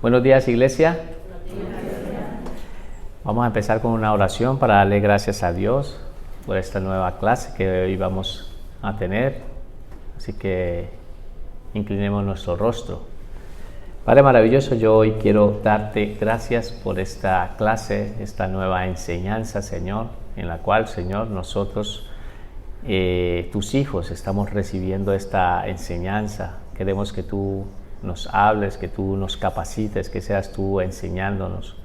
Buenos días, iglesia. Vamos a empezar con una oración para darle gracias a Dios por esta nueva clase que hoy vamos a tener. Así que inclinemos nuestro rostro. Padre maravilloso, yo hoy quiero darte gracias por esta clase, esta nueva enseñanza, Señor, en la cual, Señor, nosotros, tus hijos, estamos recibiendo esta enseñanza. Queremos que tú nos hables, que tú nos capacites, que seas tú enseñándonos.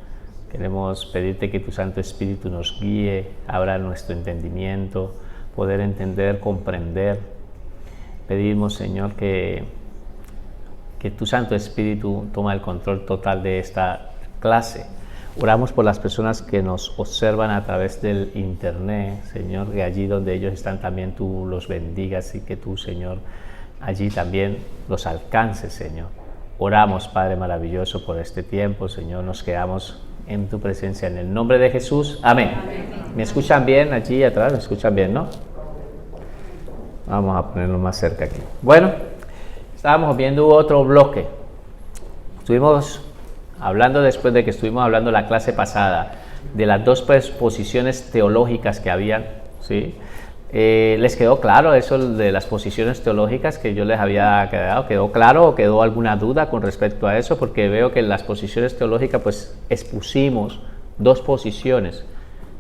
Queremos pedirte que tu Santo Espíritu nos guíe, abra nuestro entendimiento, poder entender, comprender. Pedimos, Señor, que tu Santo Espíritu tome el control total de esta clase. Oramos por las personas que nos observan a través del internet, Señor, que allí donde ellos están también tú los bendigas y que tú, Señor, allí también los alcances, Señor. Oramos, Padre maravilloso, por este tiempo, Señor, nos quedamos en tu presencia, en el nombre de Jesús. Amén. ¿Me escuchan bien allí atrás? ¿Me escuchan bien, no? Vamos a ponerlo más cerca aquí. Bueno, estábamos viendo otro bloque. Estuvimos hablando, después de que estuvimos hablando la clase pasada, de las dos posiciones teológicas que habían, ¿sí? ¿Les quedó claro eso de las posiciones teológicas que yo les había quedado? ¿Quedó claro o quedó alguna duda con respecto a eso? Porque veo que en las posiciones teológicas pues expusimos dos posiciones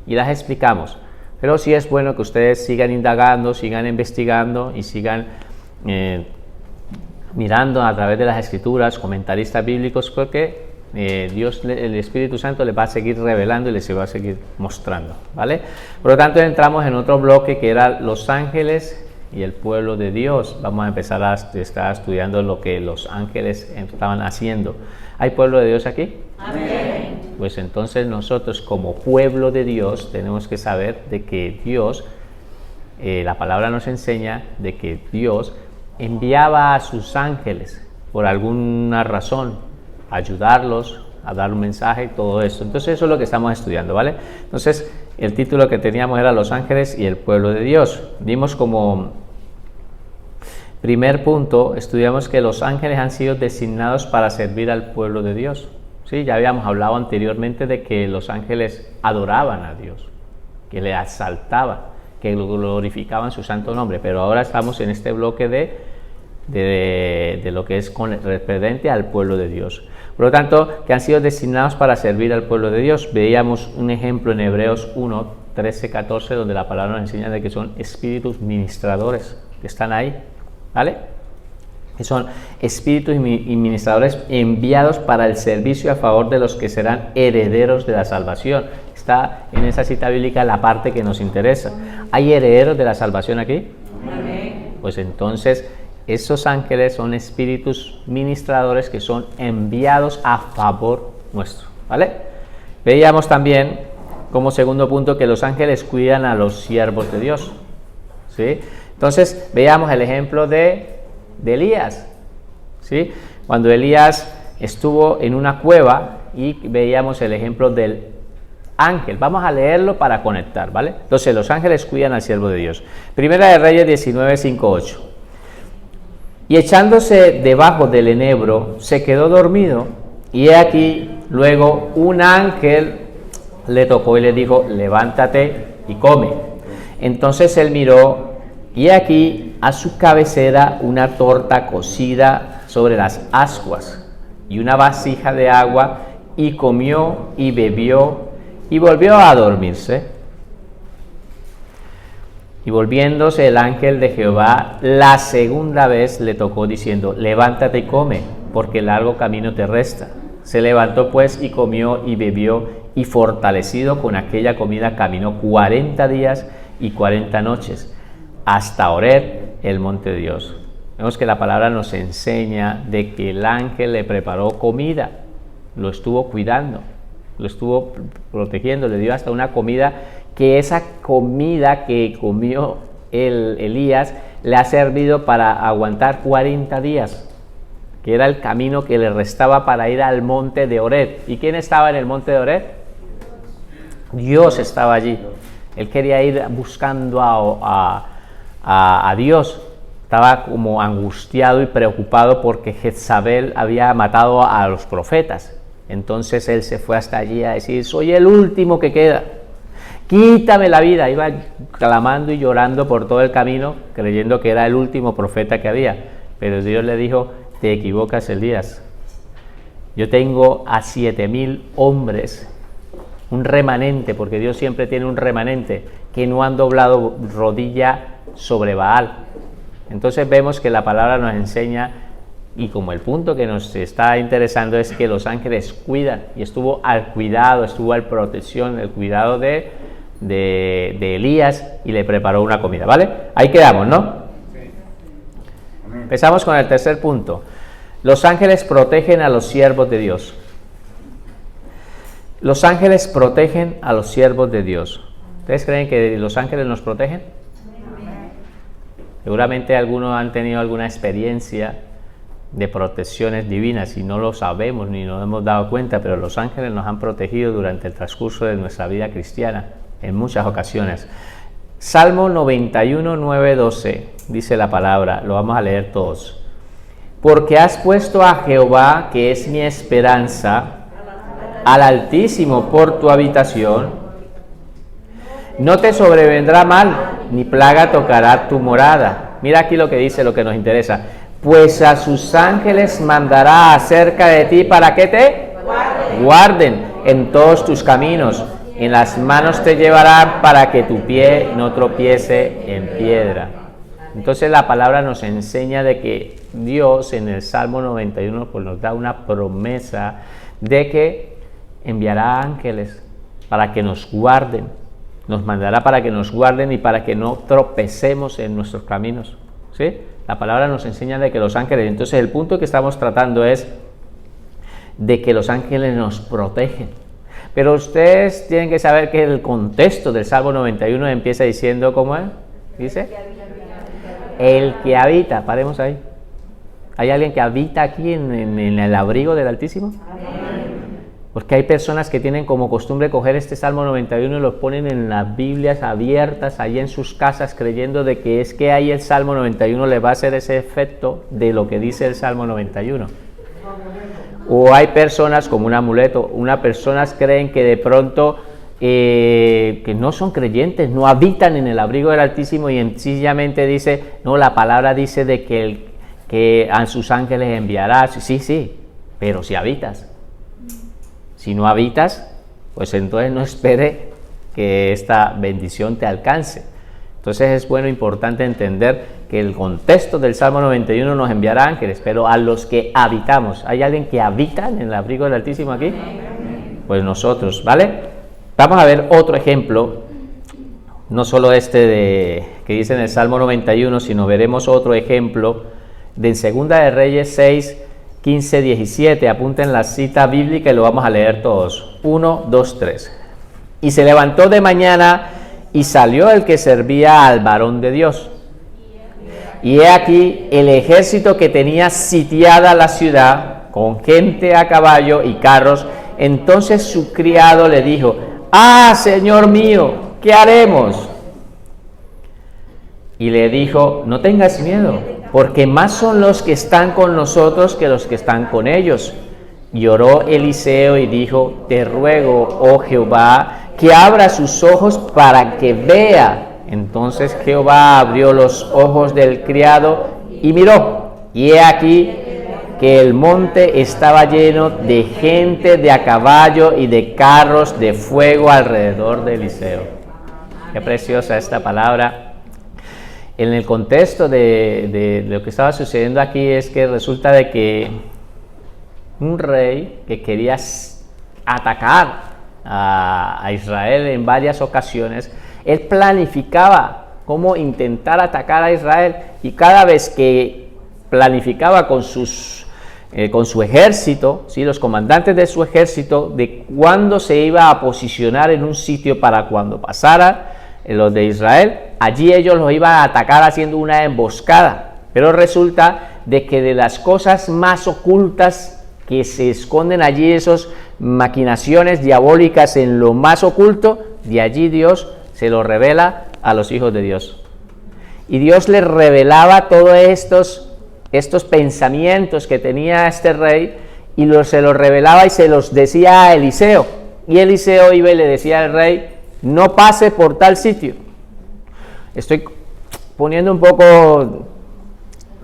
y las explicamos. Pero sí es bueno que ustedes sigan indagando, sigan investigando y sigan mirando a través de las escrituras, comentaristas bíblicos, porque Dios, el Espíritu Santo, les va a seguir revelando y les va a seguir mostrando, ¿vale? Por lo tanto, entramos en otro bloque que era los ángeles y el pueblo de Dios. Vamos a empezar a estar estudiando lo que los ángeles estaban haciendo. ¿Hay pueblo de Dios aquí? Amén. Pues entonces nosotros como pueblo de Dios tenemos que saber de que Dios, la palabra nos enseña de que Dios enviaba a sus ángeles por alguna razón, ayudarlos a dar un mensaje y todo esto. Entonces eso es lo que estamos estudiando, ¿vale? Entonces el título que teníamos era Los ángeles y el pueblo de Dios. Vimos como primer punto, estudiamos que los ángeles han sido designados para servir al pueblo de Dios. Sí, ya habíamos hablado anteriormente de que los ángeles adoraban a Dios, que le exaltaban, que glorificaban su santo nombre, pero ahora estamos en este bloque de lo que es referente al pueblo de Dios. Por lo tanto, que han sido designados para servir al pueblo de Dios. Veíamos un ejemplo en Hebreos 1, 13, 14, donde la palabra nos enseña de que son espíritus ministradores que están ahí, ¿vale? Que son espíritus y ministradores enviados para el servicio a favor de los que serán herederos de la salvación. Está en esa cita bíblica la parte que nos interesa. ¿Hay herederos de la salvación aquí? Amén. Pues entonces esos ángeles son espíritus ministradores que son enviados a favor nuestro, ¿vale? Veíamos también como segundo punto que los ángeles cuidan a los siervos de Dios, ¿sí? Entonces veíamos el ejemplo de Elías, ¿sí? Cuando Elías estuvo en una cueva y veíamos el ejemplo del ángel. Vamos a leerlo para conectar, ¿vale? Entonces los ángeles cuidan al siervo de Dios. Primera de Reyes 19, 5, 8. Y echándose debajo del enebro, se quedó dormido, y he aquí, luego un ángel le tocó y le dijo, levántate y come. Entonces él miró, y he aquí, a su cabecera una torta cocida sobre las ascuas, y una vasija de agua, y comió y bebió, y volvió a dormirse. Y volviéndose el ángel de Jehová la segunda vez le tocó diciendo, levántate y come, porque largo camino te resta. Se levantó pues y comió y bebió, y fortalecido con aquella comida caminó 40 días y 40 noches, hasta Horeb, el monte de Dios. Vemos que la palabra nos enseña de que el ángel le preparó comida, lo estuvo cuidando, lo estuvo protegiendo, le dio hasta una comida, que esa comida que comió Elías le ha servido para aguantar 40 días, que era el camino que le restaba para ir al monte de Horeb. ¿Y quién estaba en el monte de Horeb? Dios estaba allí. Él quería ir buscando a Dios, estaba como angustiado y preocupado porque Jezabel había matado a los profetas. Entonces él se fue hasta allí a decir: soy el último que queda, quítame la vida. Iba clamando y llorando por todo el camino, creyendo que era el último profeta que había. Pero Dios le dijo: te equivocas, Elías. Yo tengo a 7,000 hombres, un remanente, porque Dios siempre tiene un remanente, que no han doblado rodilla sobre Baal. Entonces vemos que la palabra nos enseña, y como el punto que nos está interesando es que los ángeles cuidan, y estuvo al cuidado, estuvo al protección, el cuidado de Elías, y le preparó una comida, ¿vale? Ahí quedamos, ¿no? Sí. Empezamos con el tercer punto. Los ángeles protegen a los siervos de Dios. Los ángeles protegen a los siervos de Dios. ¿Ustedes creen que los ángeles nos protegen? Seguramente algunos han tenido alguna experiencia de protecciones divinas y no lo sabemos ni nos hemos dado cuenta, pero los ángeles nos han protegido durante el transcurso de nuestra vida cristiana en muchas ocasiones. Salmo 91, 9, 12 dice la palabra, lo vamos a leer todos. Porque has puesto a Jehová, que es mi esperanza, al Altísimo por tu habitación, no te sobrevendrá mal, ni plaga tocará tu morada. Mira aquí lo que dice, lo que nos interesa. Pues a sus ángeles mandará acerca de ti para que te guarden en todos tus caminos. En las manos te llevarán para que tu pie no tropiece en piedra. Entonces la palabra nos enseña de que Dios en el Salmo 91 pues nos da una promesa de que enviará ángeles para que nos guarden. Nos mandará para que nos guarden y para que no tropecemos en nuestros caminos. ¿Sí? La palabra nos enseña de que los ángeles, entonces el punto que estamos tratando es de que los ángeles nos protegen. Pero ustedes tienen que saber que el contexto del Salmo 91 empieza diciendo, ¿cómo es? Dice, el que habita, paremos ahí. ¿Hay alguien que habita aquí en el abrigo del Altísimo? Porque hay personas que tienen como costumbre coger este Salmo 91 y lo ponen en las Biblias abiertas allí en sus casas, creyendo de que es que ahí el Salmo 91 le va a hacer ese efecto de lo que dice el Salmo 91. O hay personas como un amuleto, unas personas creen que de pronto que no son creyentes, no habitan en el abrigo del Altísimo y sencillamente dice, no, la palabra dice de que a sus ángeles enviará. Sí, pero si habitas. Si no habitas, pues entonces no espere que esta bendición te alcance. Entonces es bueno, importante entender que el contexto del Salmo 91 nos enviará ángeles, pero a los que habitamos, ¿hay alguien que habita en el abrigo del Altísimo aquí? Pues nosotros, ¿vale? Vamos a ver otro ejemplo, no solo este que dice en el Salmo 91, sino veremos otro ejemplo de en Segunda de Reyes 6, 15, 17, apunten la cita bíblica y lo vamos a leer todos. 1, 2, 3. Y se levantó de mañana y salió el que servía al varón de Dios. Y he aquí el ejército que tenía sitiada la ciudad, con gente a caballo y carros. Entonces su criado le dijo, Señor mío, ¿qué haremos? Y le dijo, no tengas miedo, porque más son los que están con nosotros que los que están con ellos. Y oró Eliseo y dijo, te ruego, oh Jehová, que abra sus ojos para que vea. Entonces Jehová abrió los ojos del criado y miró, y he aquí que el monte estaba lleno de gente de a caballo y de carros de fuego alrededor de Eliseo. Qué preciosa esta palabra. En el contexto de lo que estaba sucediendo aquí es que resulta de que un rey que quería atacar a Israel en varias ocasiones, él planificaba cómo intentar atacar a Israel, y cada vez que planificaba con su ejército, ¿sí? Los comandantes de su ejército, de cuándo se iba a posicionar en un sitio para cuando pasara los de Israel, allí ellos los iban a atacar haciendo una emboscada. Pero resulta de que de las cosas más ocultas que se esconden allí, esas maquinaciones diabólicas en lo más oculto, de allí Dios se lo revela a los hijos de Dios. y Dios le revelaba todos estos pensamientos que tenía este rey, y se los revelaba y se los decía a Eliseo, y Eliseo iba y le decía al rey: no pase por tal sitio. Estoy poniendo un poco,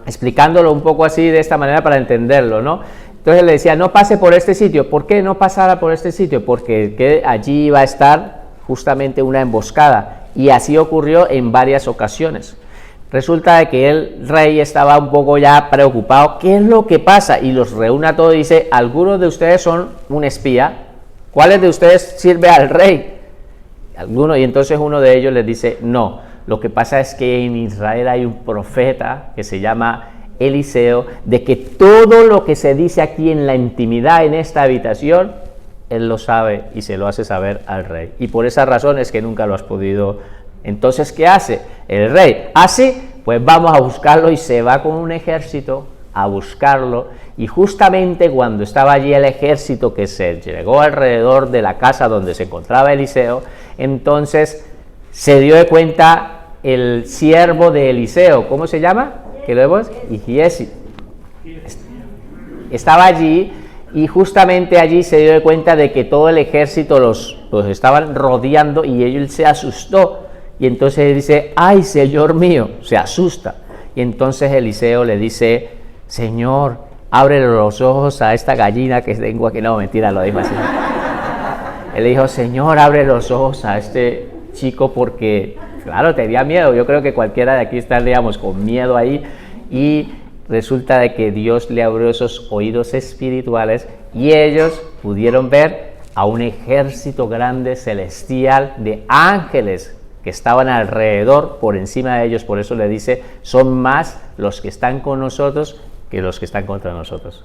explicándolo un poco así de esta manera para entenderlo, ¿no? Entonces le decía: no pase por este sitio. ¿Por qué no pasara por este sitio? Porque allí iba a estar justamente una emboscada, y así ocurrió en varias ocasiones. Resulta de que el rey estaba un poco ya preocupado. ¿Qué es lo que pasa? Y los reúne a todos y dice: algunos de ustedes son un espía. ¿Cuáles de ustedes sirve al rey? Algunos. Y entonces uno de ellos les dice: no, lo que pasa es que en Israel hay un profeta que se llama Eliseo, de que todo lo que se dice aquí en la intimidad, en esta habitación, él lo sabe y se lo hace saber al rey. Y por esa razón es que nunca lo has podido. Entonces, ¿qué hace el rey? Así, pues vamos a buscarlo, y se va con un ejército a buscarlo. Y justamente cuando estaba allí el ejército, que se llegó alrededor de la casa donde se encontraba Eliseo, entonces se dio de cuenta el siervo de Eliseo. ¿Cómo se llama? ¿Qué lo vemos? Giesi. Estaba allí, y justamente allí se dio de cuenta de que todo el ejército los estaban rodeando, y él se asustó. Y entonces dice: ¡ay, Señor mío! Se asusta. Y entonces Eliseo le dice: Señor, abre los ojos a esta gallina que tengo aquí. No, mentira, lo dijo así. Él dijo: Señor, abre los ojos a este chico, porque, claro, tenía miedo. Yo creo que cualquiera de aquí estaríamos con miedo ahí. Y resulta de que Dios le abrió esos oídos espirituales, y ellos pudieron ver a un ejército grande celestial de ángeles que estaban alrededor, por encima de ellos. Por eso le dice: son más los que están con nosotros que los que están contra nosotros.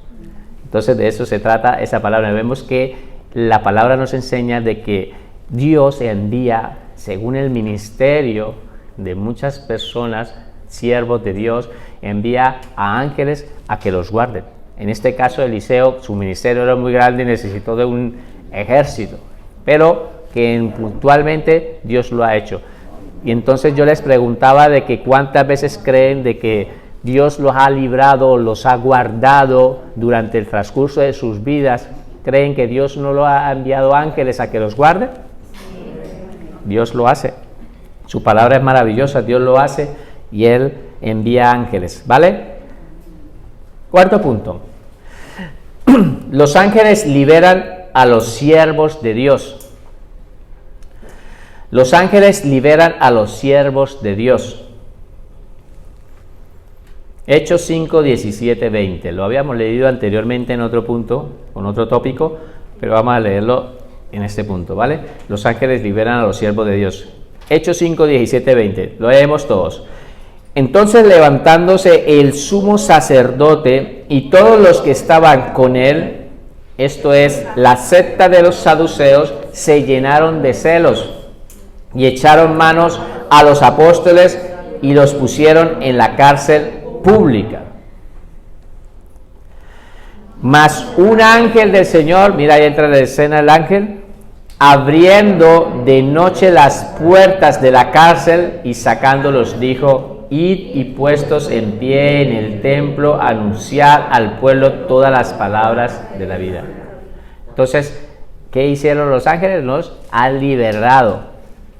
Entonces de eso se trata esa palabra. Vemos que la palabra nos enseña de que Dios envía, según el ministerio de muchas personas, siervos de Dios, envía a ángeles a que los guarden. En este caso Eliseo, su ministerio era muy grande y necesitó de un ejército, pero que puntualmente Dios lo ha hecho. Y entonces yo les preguntaba de que cuántas veces creen de que Dios los ha librado, los ha guardado durante el transcurso de sus vidas. ¿Creen que Dios no lo ha enviado ángeles a que los guarde? Dios lo hace. Su palabra es maravillosa, Dios lo hace, y Él envía ángeles, ¿vale? Cuarto punto. Los ángeles liberan a los siervos de Dios. Los ángeles liberan a los siervos de Dios. Hechos 5, 17, 20. Lo habíamos leído anteriormente en otro punto, con otro tópico, pero vamos a leerlo en este punto, ¿vale? Los ángeles liberan a los siervos de Dios. Hechos 5, 17, 20. Lo leemos todos. Entonces, levantándose el sumo sacerdote y todos los que estaban con él, esto es, la secta de los saduceos, se llenaron de celos y echaron manos a los apóstoles y los pusieron en la cárcel pública. Mas un ángel del Señor, mira, ahí entra en la escena el ángel, abriendo de noche las puertas de la cárcel y sacándolos, dijo: id y puestos en pie en el templo, anunciad al pueblo todas las palabras de la vida. Entonces, ¿qué hicieron los ángeles? Los han liberado,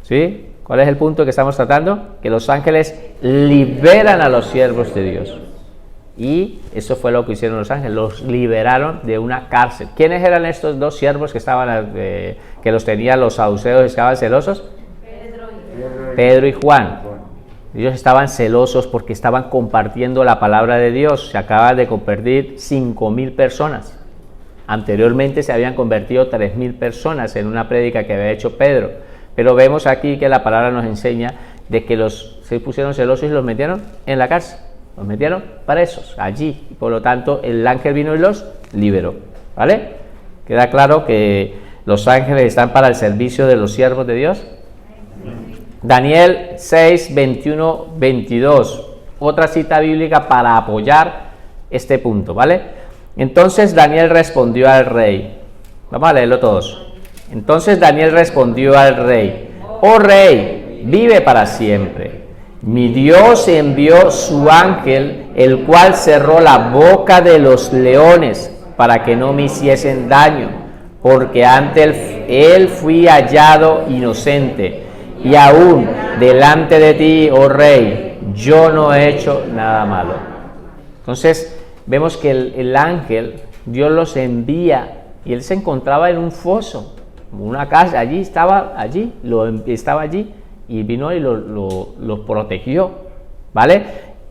¿sí? ¿Cuál es el punto que estamos tratando? Que los ángeles liberan a los siervos de Dios. Y eso fue lo que hicieron los ángeles, los liberaron de una cárcel. ¿Quiénes eran estos dos siervos que estaban, que los tenían los saduceos y estaban celosos? Pedro y Juan. Ellos estaban celosos porque estaban compartiendo la palabra de Dios. Se acaban de convertir 5,000 personas. Anteriormente se habían convertido 3,000 personas en una prédica que había hecho Pedro. Pero vemos aquí que la palabra nos enseña de que se pusieron celosos y los metieron en la cárcel. Los metieron presos allí. Y por lo tanto, el ángel vino y los liberó. ¿Vale? ¿Queda claro que los ángeles están para el servicio de los siervos de Dios? Daniel 6, 21, 22. Otra cita bíblica para apoyar este punto, ¿vale? Entonces Daniel respondió al rey. Vamos a leerlo todos. Entonces Daniel respondió al rey: oh rey, vive para siempre. Mi Dios envió su ángel, el cual cerró la boca de los leones para que no me hiciesen daño, porque ante él fui hallado inocente, y aún delante de ti, oh rey, yo no he hecho nada malo. Entonces vemos que el ángel, Dios los envía, y él se encontraba en un foso, una casa, estaba allí, y vino y lo protegió, ¿vale?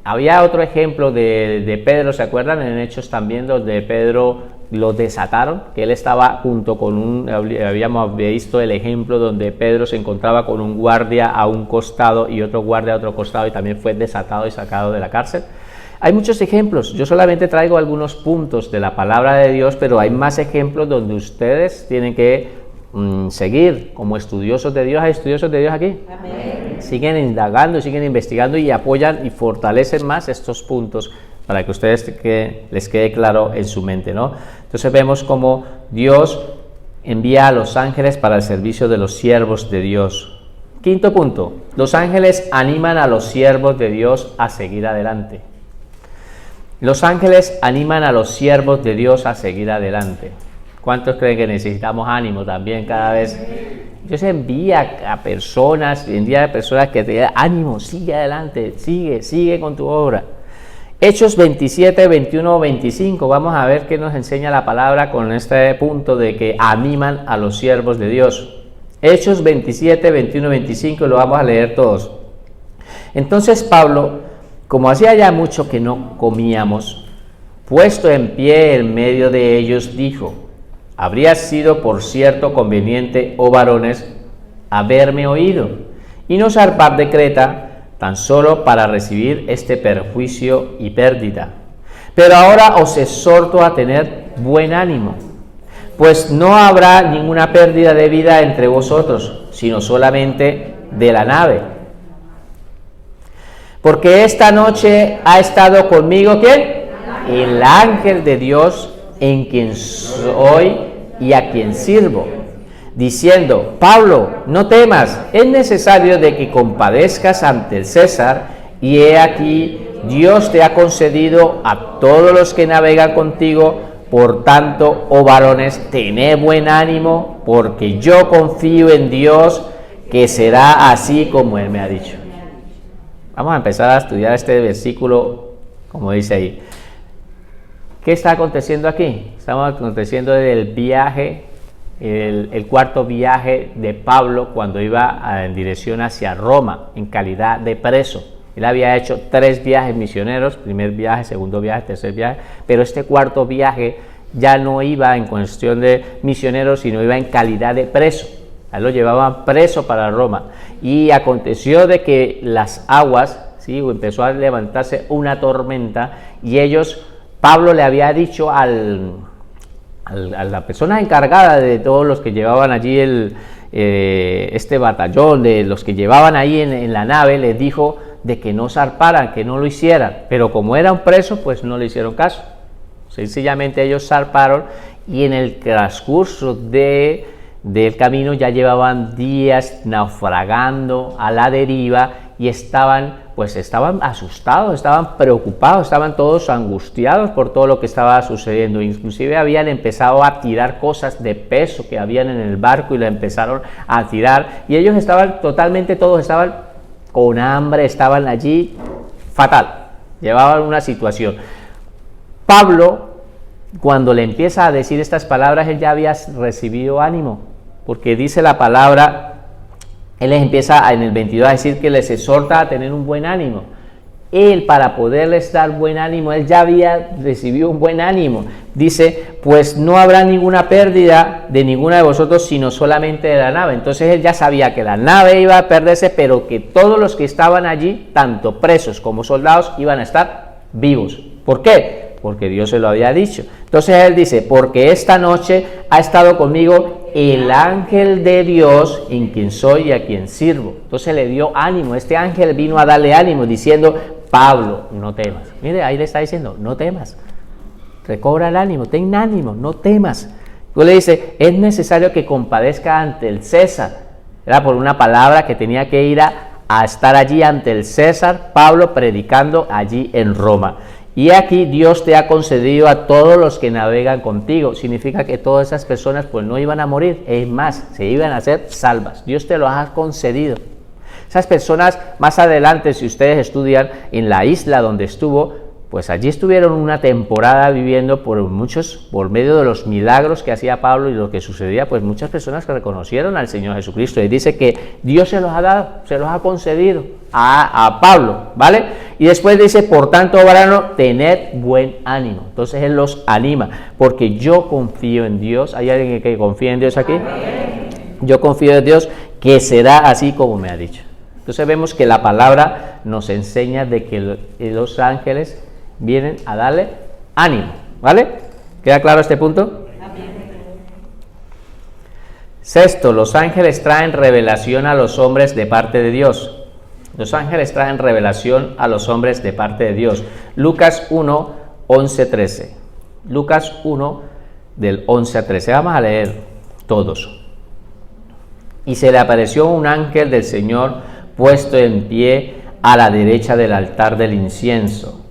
Había otro ejemplo de Pedro, ¿se acuerdan? En Hechos también, donde Pedro lo desataron, que él estaba junto con habíamos visto el ejemplo donde Pedro se encontraba con un guardia a un costado y otro guardia a otro costado, y también fue desatado y sacado de la cárcel. Hay muchos ejemplos, yo solamente traigo algunos puntos de la palabra de Dios, pero hay más ejemplos donde ustedes tienen que seguir como estudiosos de Dios. ¿Hay estudiosos de Dios aquí? Amén. Siguen indagando, siguen investigando y apoyan y fortalecen más estos puntos para que ustedes les quede claro en su mente, ¿no? Entonces vemos cómo Dios envía a los ángeles para el servicio de los siervos de Dios. Quinto punto, los ángeles animan a los siervos de Dios a seguir adelante. Los ángeles animan a los siervos de Dios a seguir adelante. ¿Cuántos creen que necesitamos ánimo también cada vez? Dios envía a personas que te dan ánimo, sigue adelante, sigue con tu obra. Hechos 27, 21, 25, vamos a ver qué nos enseña la palabra con este punto de que animan a los siervos de Dios. Hechos 27, 21, 25, lo vamos a leer todos. Entonces Pablo, como hacía ya mucho que no comíamos, puesto en pie en medio de ellos, dijo: habría sido por cierto conveniente, oh varones, haberme oído, y no zarpar de Creta, tan solo para recibir este perjuicio y pérdida. Pero ahora os exhorto a tener buen ánimo, pues no habrá ninguna pérdida de vida entre vosotros, sino solamente de la nave. Porque esta noche ha estado conmigo, ¿quién? El ángel de Dios, en quien soy y a quien sirvo, diciendo: Pablo, no temas, es necesario de que compadezcas ante el César, y he aquí, Dios te ha concedido a todos los que navegan contigo. Por tanto, oh varones, tened buen ánimo, porque yo confío en Dios, que será así como Él me ha dicho. Vamos a empezar a estudiar este versículo, como dice ahí. ¿Qué está aconteciendo aquí? Estamos aconteciendo el viaje, el cuarto viaje de Pablo cuando iba en dirección hacia Roma, en calidad de preso. Él había hecho 3 viajes misioneros, primer viaje, segundo viaje, tercer viaje, pero este cuarto viaje ya no iba en cuestión de misionero, sino iba en calidad de preso. A él lo llevaban preso para Roma. Y aconteció de que las aguas, ¿sí?, empezó a levantarse una tormenta, y Pablo le había dicho a la persona encargada de todos los que llevaban allí este batallón, de los que llevaban ahí en la nave, les dijo de que no zarparan, que no lo hicieran, pero como era un preso, pues no le hicieron caso. Sencillamente ellos zarparon, y en el transcurso del camino ya llevaban días naufragando a la deriva, y estaban asustados, estaban preocupados, estaban todos angustiados por todo lo que estaba sucediendo. Inclusive habían empezado a tirar cosas de peso que habían en el barco, y la empezaron a tirar, y ellos todos estaban con hambre, estaban allí fatal, llevaban una situación. Pablo, cuando le empieza a decir estas palabras, él ya había recibido ánimo, porque dice la palabra, él les empieza en el 22 a decir que les exhorta a tener un buen ánimo. Él, para poderles dar buen ánimo, él ya había recibido un buen ánimo. Dice: pues no habrá ninguna pérdida de ninguna de vosotros, sino solamente de la nave. Entonces él ya sabía que la nave iba a perderse, pero que todos los que estaban allí, tanto presos como soldados, iban a estar vivos. ¿Por qué? Porque Dios se lo había dicho. Entonces él dice: porque esta noche ha estado conmigo el ángel de Dios, en quien soy y a quien sirvo. Entonces le dio ánimo. Este ángel vino a darle ánimo, diciendo: Pablo, no temas. Mire, ahí le está diciendo: no temas, recobra el ánimo, ten ánimo, no temas. Luego le dice: es necesario que compadezca ante el César. Era por una palabra que tenía que ir a estar allí ante el César, Pablo predicando allí en Roma. Y aquí Dios te ha concedido a todos los que navegan contigo. Significa que todas esas personas pues no iban a morir, es más, se iban a ser salvas. Dios te lo ha concedido. Esas personas más adelante, si ustedes estudian en la isla donde estuvo, pues allí estuvieron una temporada viviendo por medio de los milagros que hacía Pablo y lo que sucedía, pues muchas personas que reconocieron al Señor Jesucristo. Y dice que Dios se los ha dado, se los ha concedido a Pablo, ¿vale? Y después dice, por tanto, varano, tened buen ánimo. Entonces Él los anima, porque yo confío en Dios. ¿Hay alguien que confía en Dios aquí? Yo confío en Dios que será así como me ha dicho. Entonces vemos que la palabra nos enseña de que los ángeles vienen a darle ánimo, ¿vale? ¿Queda claro este punto? Sexto, los ángeles traen revelación a los hombres de parte de Dios. Los ángeles traen revelación a los hombres de parte de Dios. Lucas 1, 11, 13. Lucas 1, del 11 a 13. Vamos a leer todos. Y se le apareció un ángel del Señor puesto en pie a la derecha del altar del incienso.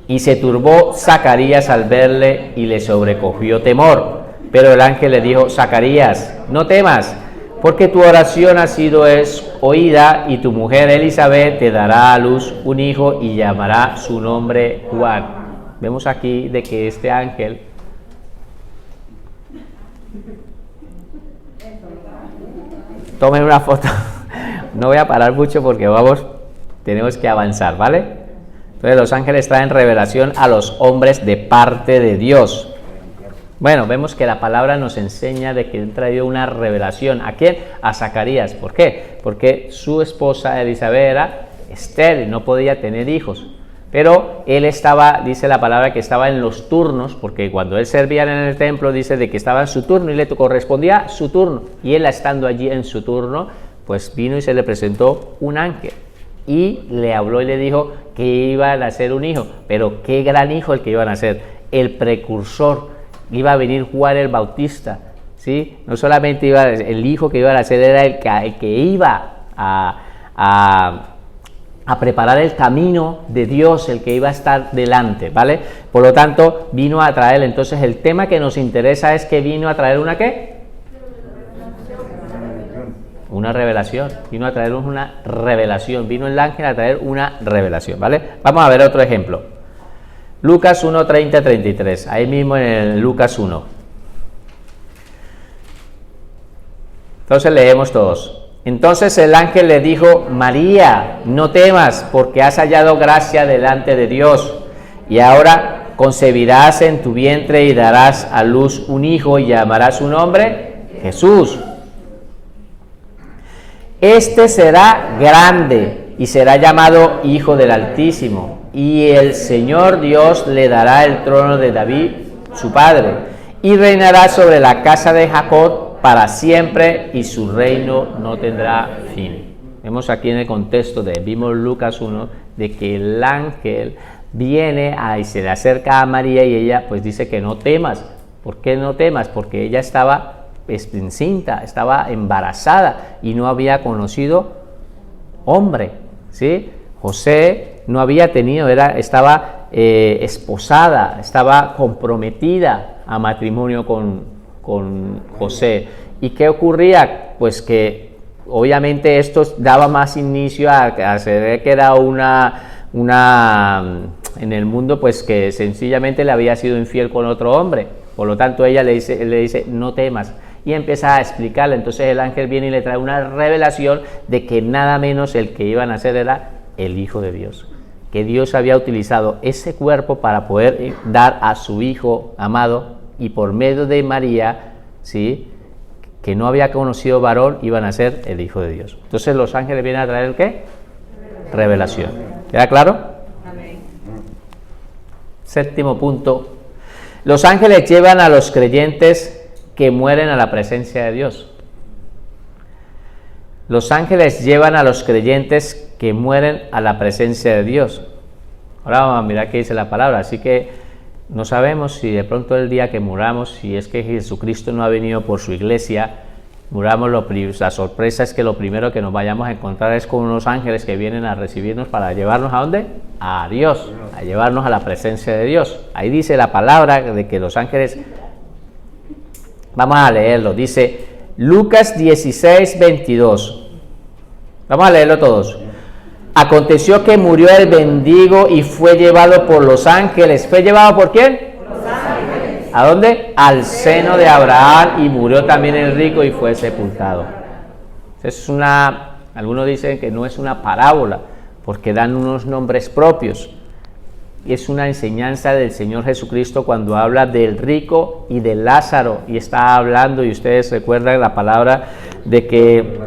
Y se turbó Zacarías al verle y le sobrecogió temor. Pero el ángel le dijo, Zacarías, no temas, porque tu oración ha sido oída, y tu mujer Elizabeth te dará a luz un hijo y llamará su nombre Juan. Vemos aquí de que este ángel tomen una foto. No voy a parar mucho porque tenemos que avanzar, ¿vale? Entonces los ángeles traen revelación a los hombres de parte de Dios. Bueno, vemos que la palabra nos enseña de que Él traía una revelación. ¿A quién? A Zacarías. ¿Por qué? Porque su esposa Elizabeth era estéril, no podía tener hijos. Pero él estaba, dice la palabra, que estaba en los turnos, porque cuando él servía en el templo, dice de que estaba en su turno y le correspondía su turno. Y él, estando allí en su turno, pues vino y se le presentó un ángel. Y le habló y le dijo que iba a nacer un hijo. Pero qué gran hijo el que iba a nacer. El precursor. Iba a venir Juan el Bautista. ¿Sí? No solamente el hijo que iba a nacer era el que iba a preparar el camino de Dios, el que iba a estar delante, ¿vale? Por lo tanto, vino a traer, entonces el tema que nos interesa es que vino a traer una ¿qué? Una revelación, vino a traer una revelación, vino el ángel a traer una revelación, ¿vale? Vamos a ver otro ejemplo. Lucas 1, 30, 33, ahí mismo en el Lucas 1. Entonces leemos todos. Entonces el ángel le dijo, María, no temas, porque has hallado gracia delante de Dios, y ahora concebirás en tu vientre y darás a luz un hijo y llamarás su nombre Jesús. Este será grande y será llamado Hijo del Altísimo, y el Señor Dios le dará el trono de David, su padre, y reinará sobre la casa de Jacob para siempre, y su reino no tendrá fin. Vemos aquí en el contexto vimos Lucas 1, de que el ángel viene y se le acerca a María y ella pues dice que no temas. ¿Por qué no temas? Porque ella estaba encinta, estaba embarazada y no había conocido hombre, ¿sí? José no había tenido, estaba esposada, estaba comprometida a matrimonio con José. ¿Y qué ocurría? Pues que obviamente esto daba más inicio a saber que era una en el mundo pues que sencillamente le había sido infiel con otro hombre. Por lo tanto ella le dice no temas, y empieza a explicarle. Entonces el ángel viene y le trae una revelación de que nada menos el que iba a nacer era el Hijo de Dios, que Dios había utilizado ese cuerpo para poder dar a su Hijo amado, y por medio de María, ¿sí?, que no había conocido varón, iba a nacer el Hijo de Dios. Entonces los ángeles vienen a traer ¿el qué? Revelación. ¿Queda claro? Amén. Séptimo punto. Los ángeles llevan a los creyentes que mueren a la presencia de Dios. Los ángeles llevan a los creyentes que mueren a la presencia de Dios. Ahora vamos a mirar qué dice la palabra. Así que no sabemos si de pronto el día que muramos, si es que Jesucristo no ha venido por su iglesia, La sorpresa es que lo primero que nos vayamos a encontrar es con unos ángeles que vienen a recibirnos para llevarnos ¿a dónde? A Dios, a llevarnos a la presencia de Dios. Ahí dice la palabra de que los ángeles, vamos a leerlo, dice Lucas 16, 22. Vamos a leerlo todos. Aconteció que murió el mendigo y fue llevado por los ángeles. ¿Fue llevado por quién? Los ángeles. ¿A dónde? Al seno de Abraham, y murió también el rico y fue sepultado. Algunos dicen que no es una parábola, porque dan unos nombres propios. Es una enseñanza del Señor Jesucristo cuando habla del rico y de Lázaro, y está hablando, y ustedes recuerdan la palabra de que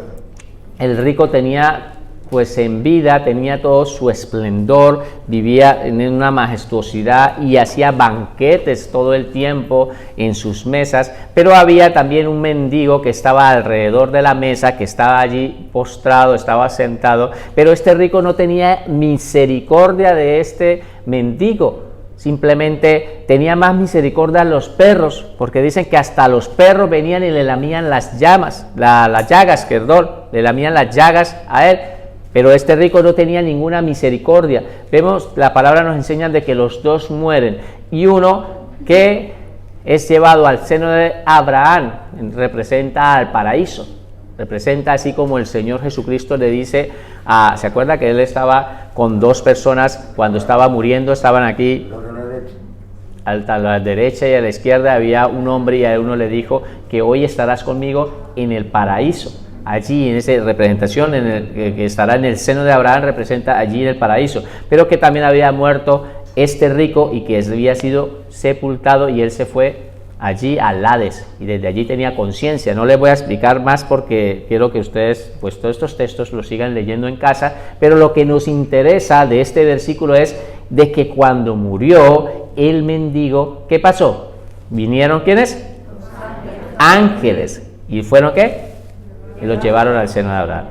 el rico tenía, pues en vida, tenía todo su esplendor, vivía en una majestuosidad y hacía banquetes todo el tiempo en sus mesas, pero había también un mendigo que estaba alrededor de la mesa, que estaba allí postrado, estaba sentado, pero este rico no tenía misericordia de este mendigo, simplemente tenía más misericordia a los perros, porque dicen que hasta los perros venían y le lamían las llagas, le lamían las llagas a él. Pero este rico no tenía ninguna misericordia. Vemos, la palabra nos enseña de que los dos mueren, y uno que es llevado al seno de Abraham representa al paraíso, representa así como el Señor Jesucristo le dice, ¿se acuerda que él estaba con dos personas cuando estaba muriendo? Estaban aquí a la derecha y a la izquierda, había un hombre, y a uno le dijo que hoy estarás conmigo en el paraíso. Allí en esa representación que estará en el seno de Abraham, representa allí en el paraíso, pero que también había muerto este rico y que había sido sepultado, y él se fue allí al Hades, y desde allí tenía conciencia. No les voy a explicar más porque quiero que ustedes, pues todos estos textos los sigan leyendo en casa, pero lo que nos interesa de este versículo es de que cuando murió el mendigo, ¿qué pasó? ¿Vinieron quiénes? Ángeles. ¿Y fueron qué? Y los llevaron al seno de Abraham.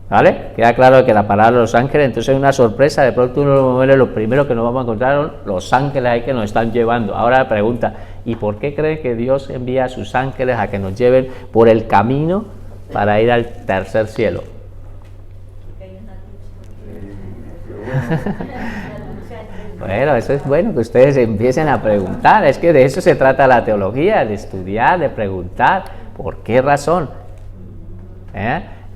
¿Vale? Queda claro que la palabra de los ángeles, entonces es una sorpresa. De pronto uno lo primero que nos vamos a encontrar son los ángeles ahí que nos están llevando. Ahora la pregunta, ¿y por qué creen que Dios envía a sus ángeles a que nos lleven por el camino para ir al tercer cielo? Bueno, eso es bueno que ustedes empiecen a preguntar. Es que de eso se trata la teología, de estudiar, de preguntar. ¿Por qué razón?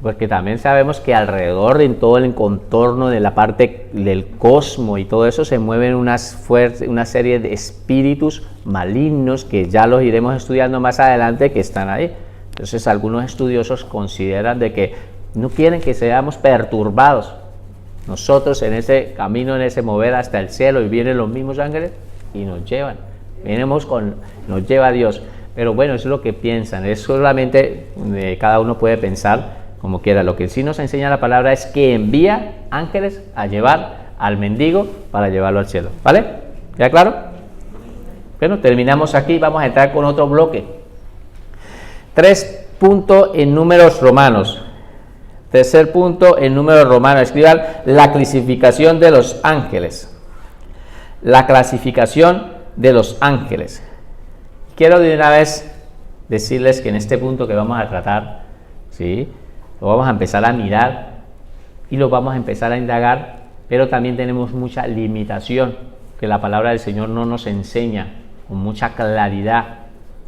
Porque también sabemos que alrededor de todo el contorno de la parte del cosmos y todo eso se mueven una serie de espíritus malignos que ya los iremos estudiando más adelante, que están ahí. Entonces algunos estudiosos consideran de que no quieren que seamos perturbados nosotros en ese camino, en ese mover hasta el cielo, y vienen los mismos ángeles y nos llevan, nos lleva a Dios. Pero bueno, eso es lo que piensan, es solamente cada uno puede pensar como quiera. Lo que sí nos enseña la palabra es que envía ángeles a llevar al mendigo para llevarlo al cielo. ¿Vale? ¿Queda claro? Bueno, terminamos aquí, vamos a entrar con otro bloque. 3 puntos en números romanos. Tercer punto en números romanos. Escriban la clasificación de los ángeles. La clasificación de los ángeles. Quiero de una vez decirles que en este punto que vamos a tratar, ¿sí?, lo vamos a empezar a mirar y lo vamos a empezar a indagar, pero también tenemos mucha limitación, que la palabra del Señor no nos enseña con mucha claridad,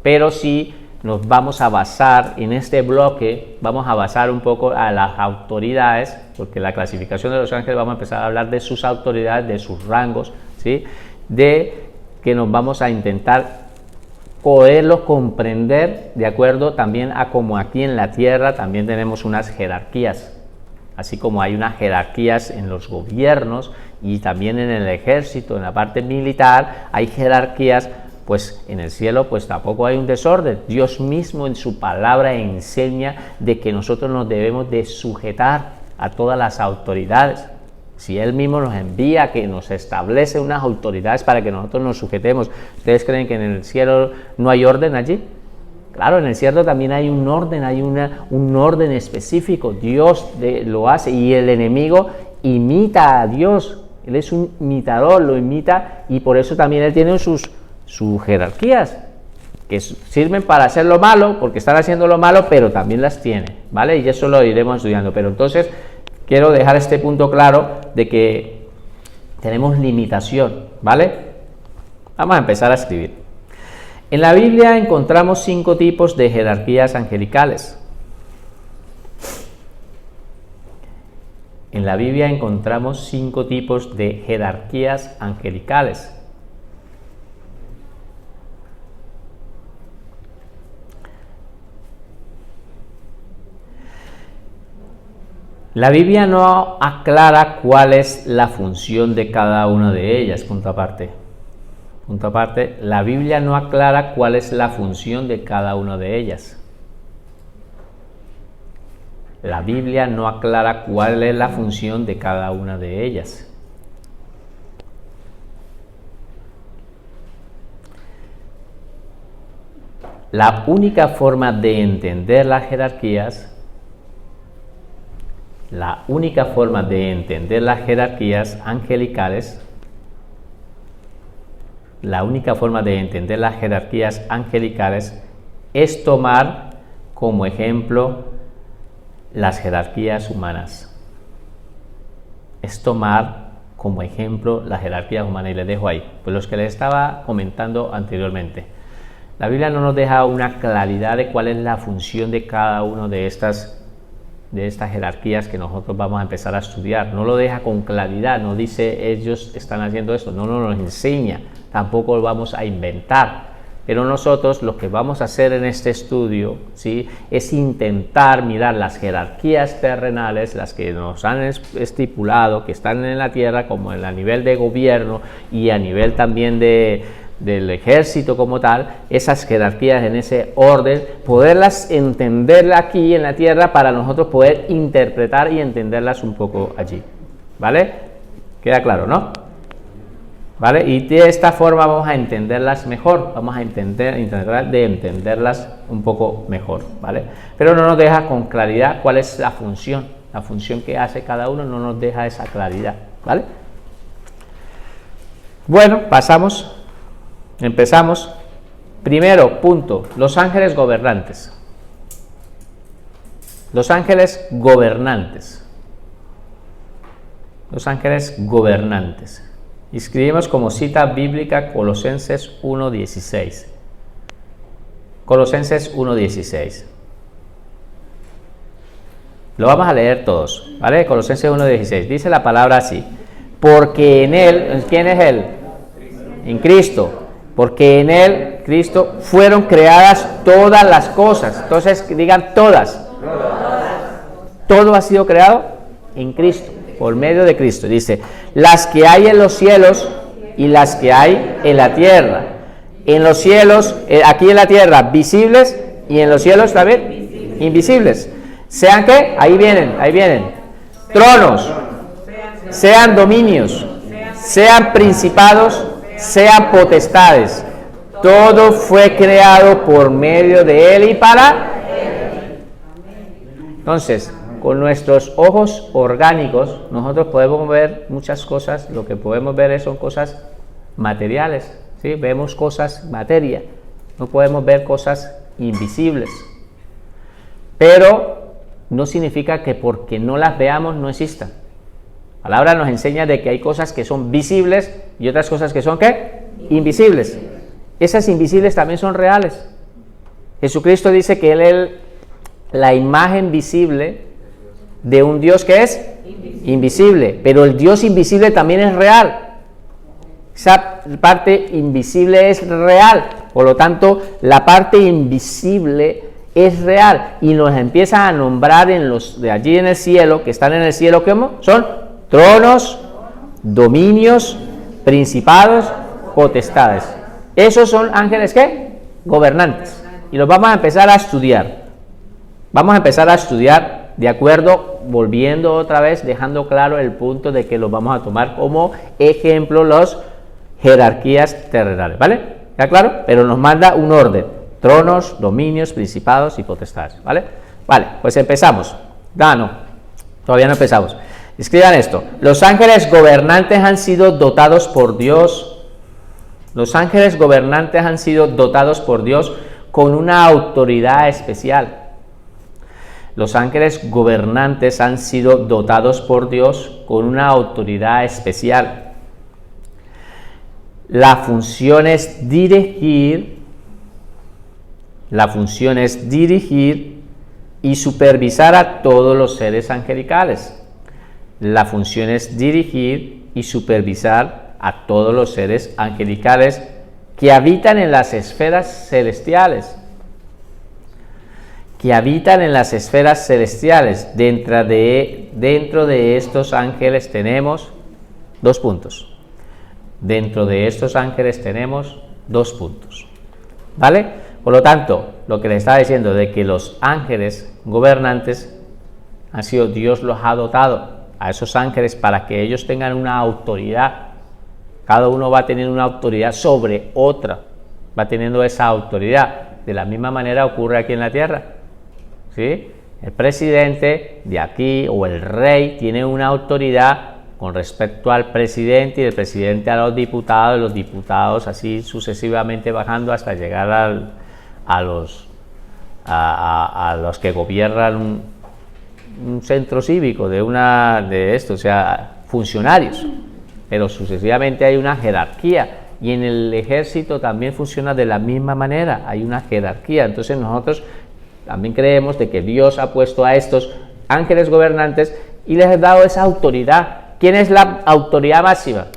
pero sí nos vamos a basar en este bloque, vamos a basar un poco a las autoridades, porque la clasificación de los ángeles vamos a empezar a hablar de sus autoridades, de sus rangos, ¿sí?, de que nos vamos a intentar poderlo comprender de acuerdo también a como aquí en la tierra también tenemos unas jerarquías, así como hay unas jerarquías en los gobiernos y también en el ejército, en la parte militar hay jerarquías, pues en el cielo pues tampoco hay un desorden. Dios mismo en su palabra enseña de que nosotros nos debemos de sujetar a todas las autoridades. Si Él mismo nos envía, que nos establece unas autoridades para que nosotros nos sujetemos, ¿ustedes creen que en el cielo no hay orden allí? Claro, en el cielo también hay un orden, hay un orden específico. Dios lo hace, y el enemigo imita a Dios. Él es un imitador, lo imita, y por eso también Él tiene sus jerarquías. que sirven para hacer lo malo, porque están haciendo lo malo, pero también las tiene, ¿vale? Y eso lo iremos estudiando. Pero entonces quiero dejar este punto claro de que tenemos limitación, ¿vale? Vamos a empezar a escribir. En la Biblia encontramos 5 tipos de jerarquías angelicales. En la Biblia encontramos 5 tipos de jerarquías angelicales. La Biblia no aclara cuál es la función de cada una de ellas, punto aparte. Punto aparte, la Biblia no aclara cuál es la función de cada una de ellas. La Biblia no aclara cuál es la función de cada una de ellas. La única forma de entender las jerarquías angelicales, es tomar como ejemplo las jerarquías humanas. Y les dejo ahí, pues los que les estaba comentando anteriormente. La Biblia no nos deja una claridad de cuál es la función de cada una de estas jerarquías que nosotros vamos a empezar a estudiar. No lo deja con claridad, no dice ellos están haciendo esto, no nos enseña, tampoco lo vamos a inventar. Pero nosotros lo que vamos a hacer en este estudio, ¿sí?, es intentar mirar las jerarquías terrenales, las que nos han estipulado, que están en la tierra, como a nivel de gobierno y a nivel también del ejército como tal, esas jerarquías en ese orden, poderlas entender aquí en la tierra para nosotros poder interpretar y entenderlas un poco allí, ¿vale? ¿Queda claro, no? ¿Vale? Y de esta forma vamos a entenderlas mejor, vamos a intentar de entenderlas un poco mejor, ¿vale? Pero no nos deja con claridad cuál es la función que hace cada uno, no nos deja esa claridad, ¿vale? Bueno, empezamos. Primero punto, los ángeles gobernantes. Los ángeles gobernantes. Escribimos como cita bíblica Colosenses 1:16. Colosenses 1:16. Lo vamos a leer todos, ¿vale? Colosenses 1:16. Dice la palabra así: porque en él, ¿quién es él? En Cristo. Porque en él, Cristo, fueron creadas todas las cosas. Entonces, digan todas. Todo ha sido creado en Cristo, por medio de Cristo. Dice, las que hay en los cielos y las que hay en la tierra. En los cielos, aquí en la tierra, visibles, y en los cielos también, invisibles. ¿Sean qué? Ahí vienen. Tronos, sean dominios, sean principados, sean potestades. Todo fue creado por medio de él y para. Entonces, con nuestros ojos orgánicos, nosotros podemos ver muchas cosas. Lo que podemos ver son cosas materiales, ¿sí? Vemos cosas materia, no podemos ver cosas invisibles. Pero no significa que porque no las veamos no existan. La palabra nos enseña de que hay cosas que son visibles y otras cosas que son ¿qué? Invisibles. Esas invisibles también son reales. Jesucristo dice que Él es la imagen visible de un Dios que es invisible, pero el Dios invisible también es real. Esa parte invisible es real, por lo tanto la parte invisible es real y nos empieza a nombrar en los de allí en el cielo, que están en el cielo, ¿cómo? Son tronos, dominios, principados, potestades. Esos son ángeles ¿qué? Gobernantes. Y los vamos a empezar a estudiar. Vamos a empezar a estudiar de acuerdo, volviendo otra vez, dejando claro el punto de que los vamos a tomar como ejemplo las jerarquías terrenales, ¿vale? ¿Está claro? Pero nos manda un orden: tronos, dominios, principados y potestades, ¿vale? Vale, pues empezamos. Todavía no empezamos. Escriban esto: los ángeles gobernantes han sido dotados por Dios Los ángeles gobernantes han sido dotados por Dios con una autoridad especial. Los ángeles gobernantes han sido dotados por Dios con una autoridad especial. La función es dirigir y supervisar a todos los seres angelicales. La función es dirigir y supervisar a todos los seres angelicales que habitan en las esferas celestiales. Dentro de estos ángeles tenemos dos puntos. ¿Vale? Por lo tanto, lo que le estaba diciendo de que los ángeles gobernantes han sido, Dios los ha dotado a esos ángeles para que ellos tengan una autoridad. Cada uno va teniendo una autoridad sobre otra. Va teniendo esa autoridad. De la misma manera ocurre aquí en la tierra. ¿Sí? El presidente de aquí o el rey tiene una autoridad con respecto al presidente y el presidente a los diputados así sucesivamente bajando hasta llegar a los que gobiernan un centro cívico o sea, funcionarios, pero sucesivamente hay una jerarquía y en el ejército también funciona de la misma manera, hay una jerarquía. Entonces nosotros también creemos de que Dios ha puesto a estos ángeles gobernantes y les ha dado esa autoridad. ¿Quién es la autoridad máxima?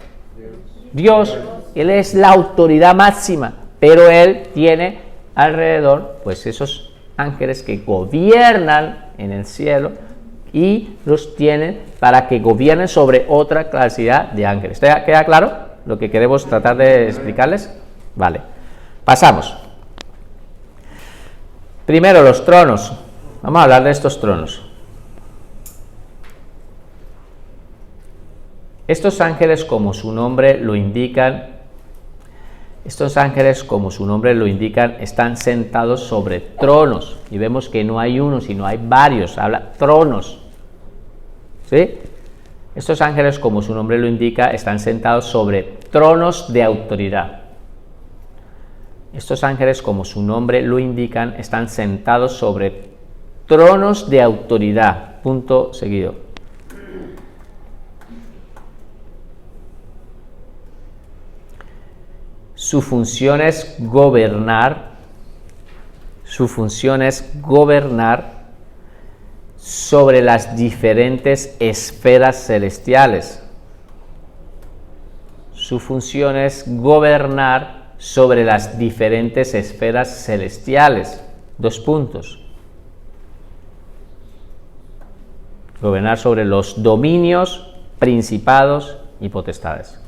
Dios. Él es la autoridad máxima, pero Él tiene alrededor pues esos ángeles que gobiernan en el cielo y los tienen para que gobiernen sobre otra clase de ángeles. ¿Queda claro lo que queremos tratar de explicarles? Vale. Pasamos. Primero, los tronos. Vamos a hablar de estos tronos. Estos ángeles, como su nombre lo indican, están sentados sobre tronos. Y vemos que no hay uno, sino hay varios. Habla tronos. ¿Sí? Estos ángeles, como su nombre lo indica, están sentados sobre tronos de autoridad. Estos ángeles, como su nombre lo indican, están sentados sobre tronos de autoridad. Punto seguido. Su función es gobernar sobre las diferentes esferas celestiales. Su función es gobernar sobre las diferentes esferas celestiales. Dos puntos. Gobernar sobre los dominios, principados y potestades.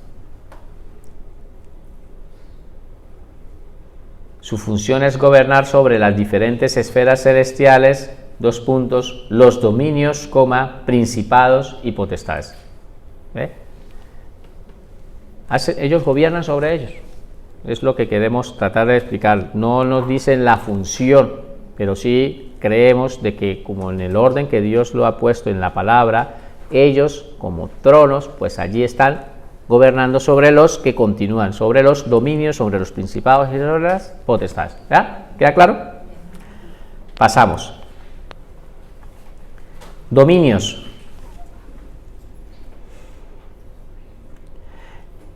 Su función es gobernar sobre las diferentes esferas celestiales, dos puntos, los dominios, principados y potestades. ¿Ve? Ellos gobiernan sobre ellos. Es lo que queremos tratar de explicar. No nos dicen la función, pero sí creemos de que como en el orden que Dios lo ha puesto en la palabra, ellos como tronos, pues allí están gobernando sobre los que continúan, sobre los dominios, sobre los principados y sobre las potestades. ¿Ya? ¿Queda claro? Pasamos. Dominios.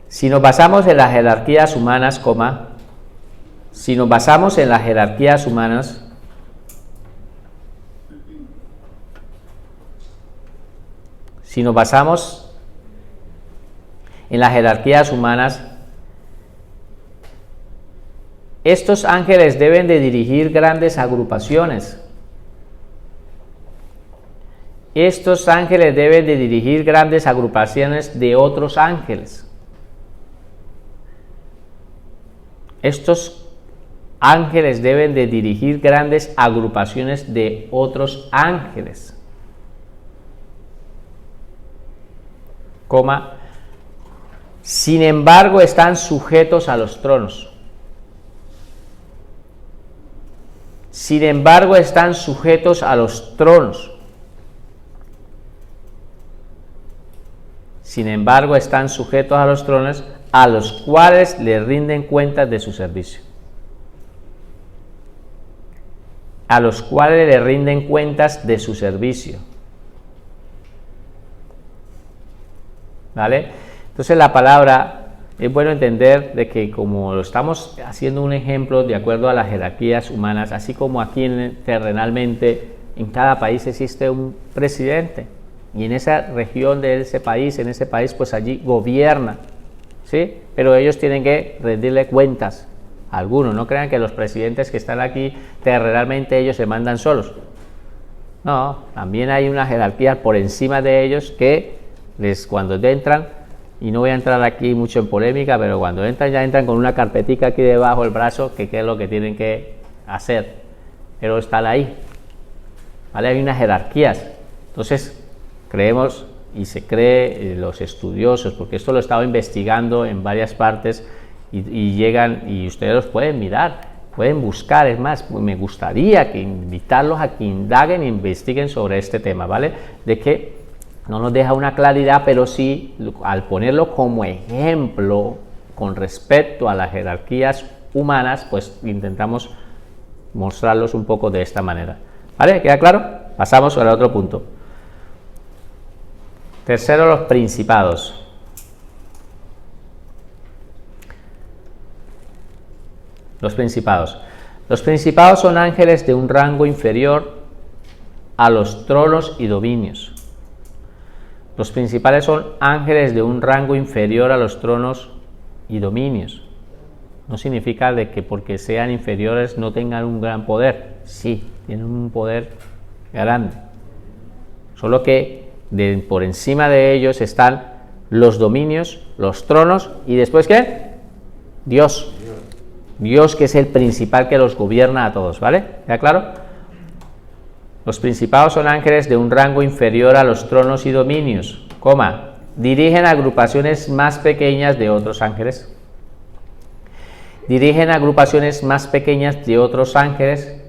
Si nos basamos en las jerarquías humanas, estos ángeles deben de dirigir grandes agrupaciones. Estos ángeles deben de dirigir grandes agrupaciones de otros ángeles. Estos ángeles deben de dirigir grandes agrupaciones de otros ángeles. Sin embargo, están sujetos a los tronos. Sin embargo, están sujetos a los tronos. Sin embargo, están sujetos a los tronos a los cuales le rinden cuentas de su servicio. A los cuales le rinden cuentas de su servicio. ¿Vale? Entonces la palabra, es bueno entender de que como lo estamos haciendo un ejemplo de acuerdo a las jerarquías humanas, así como aquí terrenalmente en cada país existe un presidente y en esa región de ese país, pues allí gobierna, ¿sí? Pero ellos tienen que rendirle cuentas a algunos. No crean que los presidentes que están aquí terrenalmente ellos se mandan solos. No, también hay una jerarquía por encima de ellos que cuando entran, y no voy a entrar aquí mucho en polémica, pero cuando entran ya entran con una carpetica aquí debajo del brazo, que qué es lo que tienen que hacer, pero están ahí, ¿vale? Hay unas jerarquías. Entonces creemos y se cree, los estudiosos, porque esto lo he estado investigando en varias partes y llegan, y ustedes los pueden mirar, pueden buscar. Es más, me gustaría que invitarlos a que indaguen e investiguen sobre este tema, ¿vale? De que no nos deja una claridad, pero sí, al ponerlo como ejemplo con respecto a las jerarquías humanas, pues intentamos mostrarlos un poco de esta manera. ¿Vale? ¿Queda claro? Pasamos al otro punto. Tercero, los principados. Los principados. Los principados son ángeles de un rango inferior a los tronos y dominios. Los principales son ángeles de un rango inferior a los tronos y dominios. No significa de que porque sean inferiores no tengan un gran poder. Sí, tienen un poder grande. Solo que por encima de ellos están los dominios, los tronos y después ¿qué? Dios. Dios, que es el principal que los gobierna a todos, ¿vale? ¿Ya claro? Los principados son ángeles de un rango inferior a los tronos y dominios, dirigen agrupaciones más pequeñas de otros ángeles. Dirigen agrupaciones más pequeñas de otros ángeles.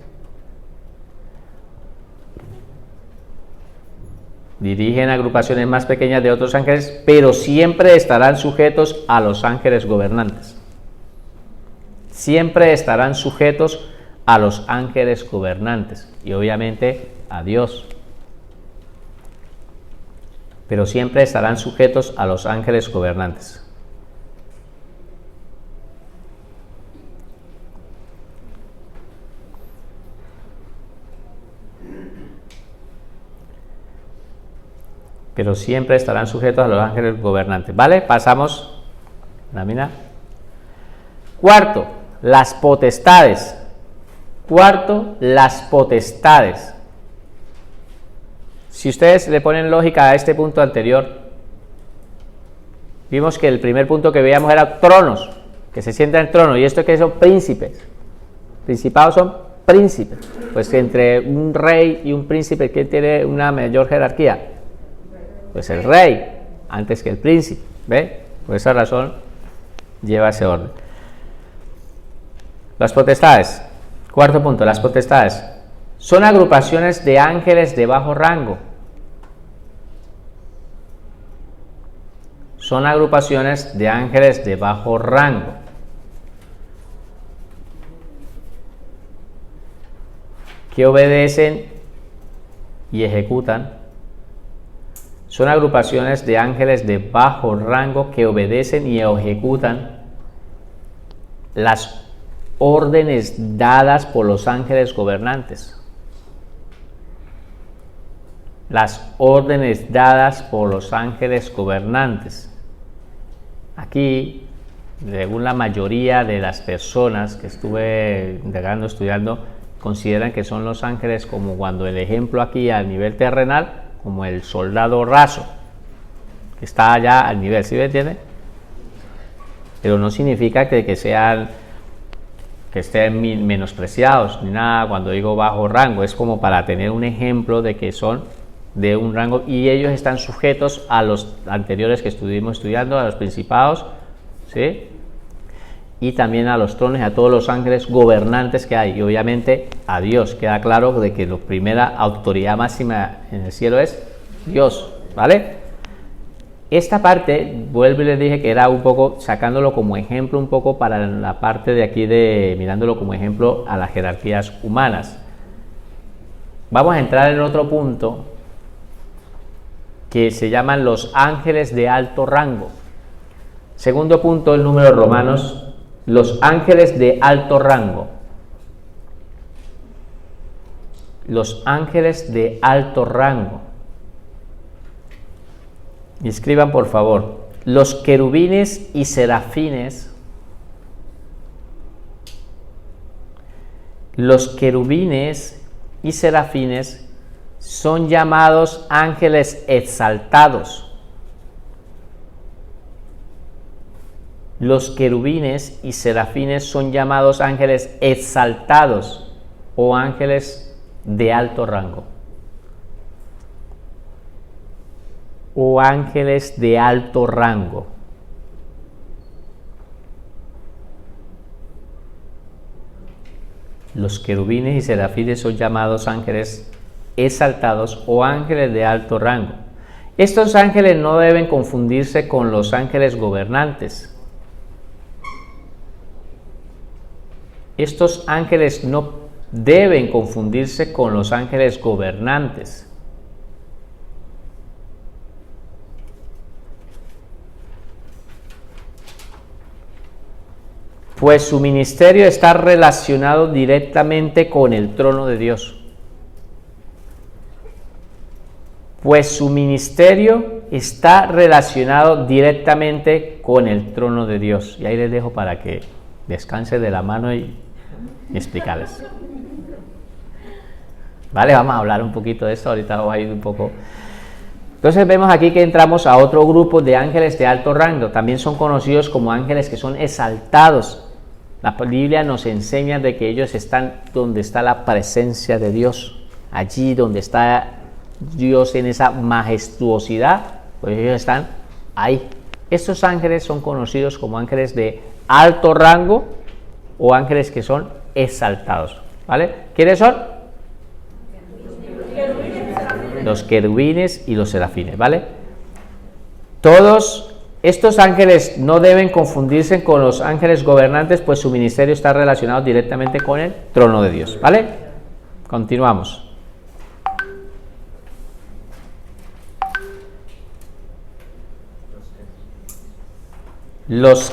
Dirigen agrupaciones más pequeñas de otros ángeles, pero siempre estarán sujetos a los ángeles gobernantes. Siempre estarán sujetos a los ángeles gobernantes y obviamente a Dios, pero siempre estarán sujetos a los ángeles gobernantes. Pero siempre estarán sujetos a los ángeles gobernantes. ¿Vale? Pasamos lámina. Cuarto, las potestades. Cuarto, las potestades. Si ustedes le ponen lógica a este punto anterior, vimos que el primer punto que veíamos era tronos, que se sienta en el trono, y esto que son príncipes. Principados son príncipes. Pues entre un rey y un príncipe, ¿quién tiene una mayor jerarquía? Pues el rey, antes que el príncipe. ¿Ve? Por esa razón lleva ese orden. Las potestades. Cuarto punto, las potestades. Son agrupaciones de ángeles de bajo rango. Son agrupaciones de ángeles de bajo rango. Que obedecen y ejecutan. Son agrupaciones de ángeles de bajo rango que obedecen y ejecutan las órdenes dadas por los ángeles gobernantes. Las órdenes dadas por los ángeles gobernantes. Aquí, según la mayoría de las personas que estuve indagando, estudiando, consideran que son los ángeles como cuando el ejemplo aquí a nivel terrenal, como el soldado raso, que está allá al nivel, ¿sí me entiende? Pero no significa que sean, que estén menospreciados ni nada. Cuando digo bajo rango, es como para tener un ejemplo de que son de un rango, y ellos están sujetos a los anteriores que estuvimos estudiando, a los principados, ¿sí? Y también a los tronos y a todos los ángeles gobernantes que hay, y obviamente a Dios. Queda claro de que la primera autoridad máxima en el cielo es Dios, ¿vale? esta parte, vuelvo y les dije que era un poco sacándolo como ejemplo, un poco para la parte de aquí de mirándolo como ejemplo a las jerarquías humanas. Vamos a entrar en otro punto que se llaman los ángeles de alto rango. Segundo punto, el número de Romanos, los ángeles de alto rango. Los ángeles de alto rango. Y escriban por favor, los querubines y serafines. Los querubines y serafines son llamados ángeles exaltados. Los querubines y serafines son llamados ángeles exaltados o ángeles de alto rango. O ángeles de alto rango. Los querubines y serafines son llamados ángeles exaltados o ángeles de alto rango. Estos ángeles no deben confundirse con los ángeles gobernantes. Estos ángeles no deben confundirse con los ángeles gobernantes. Pues su ministerio está relacionado directamente con el trono de Dios. Pues su ministerio está relacionado directamente con el trono de Dios. Y ahí les dejo para que descanse de la mano y explicarles. Vale, vamos a hablar un poquito de esto, ahorita vamos a ir un poco. Entonces vemos aquí que entramos a otro grupo de ángeles de alto rango, también son conocidos como ángeles que son exaltados. La Biblia nos enseña de que ellos están donde está la presencia de Dios, allí donde está Dios en esa majestuosidad, pues ellos están ahí. Estos ángeles son conocidos como ángeles de alto rango o ángeles que son exaltados, ¿vale? ¿Quiénes son? Los querubines y los serafines, ¿vale? Todos estos ángeles no deben confundirse con los ángeles gobernantes, pues su ministerio está relacionado directamente con el trono de Dios, ¿vale? Continuamos. Los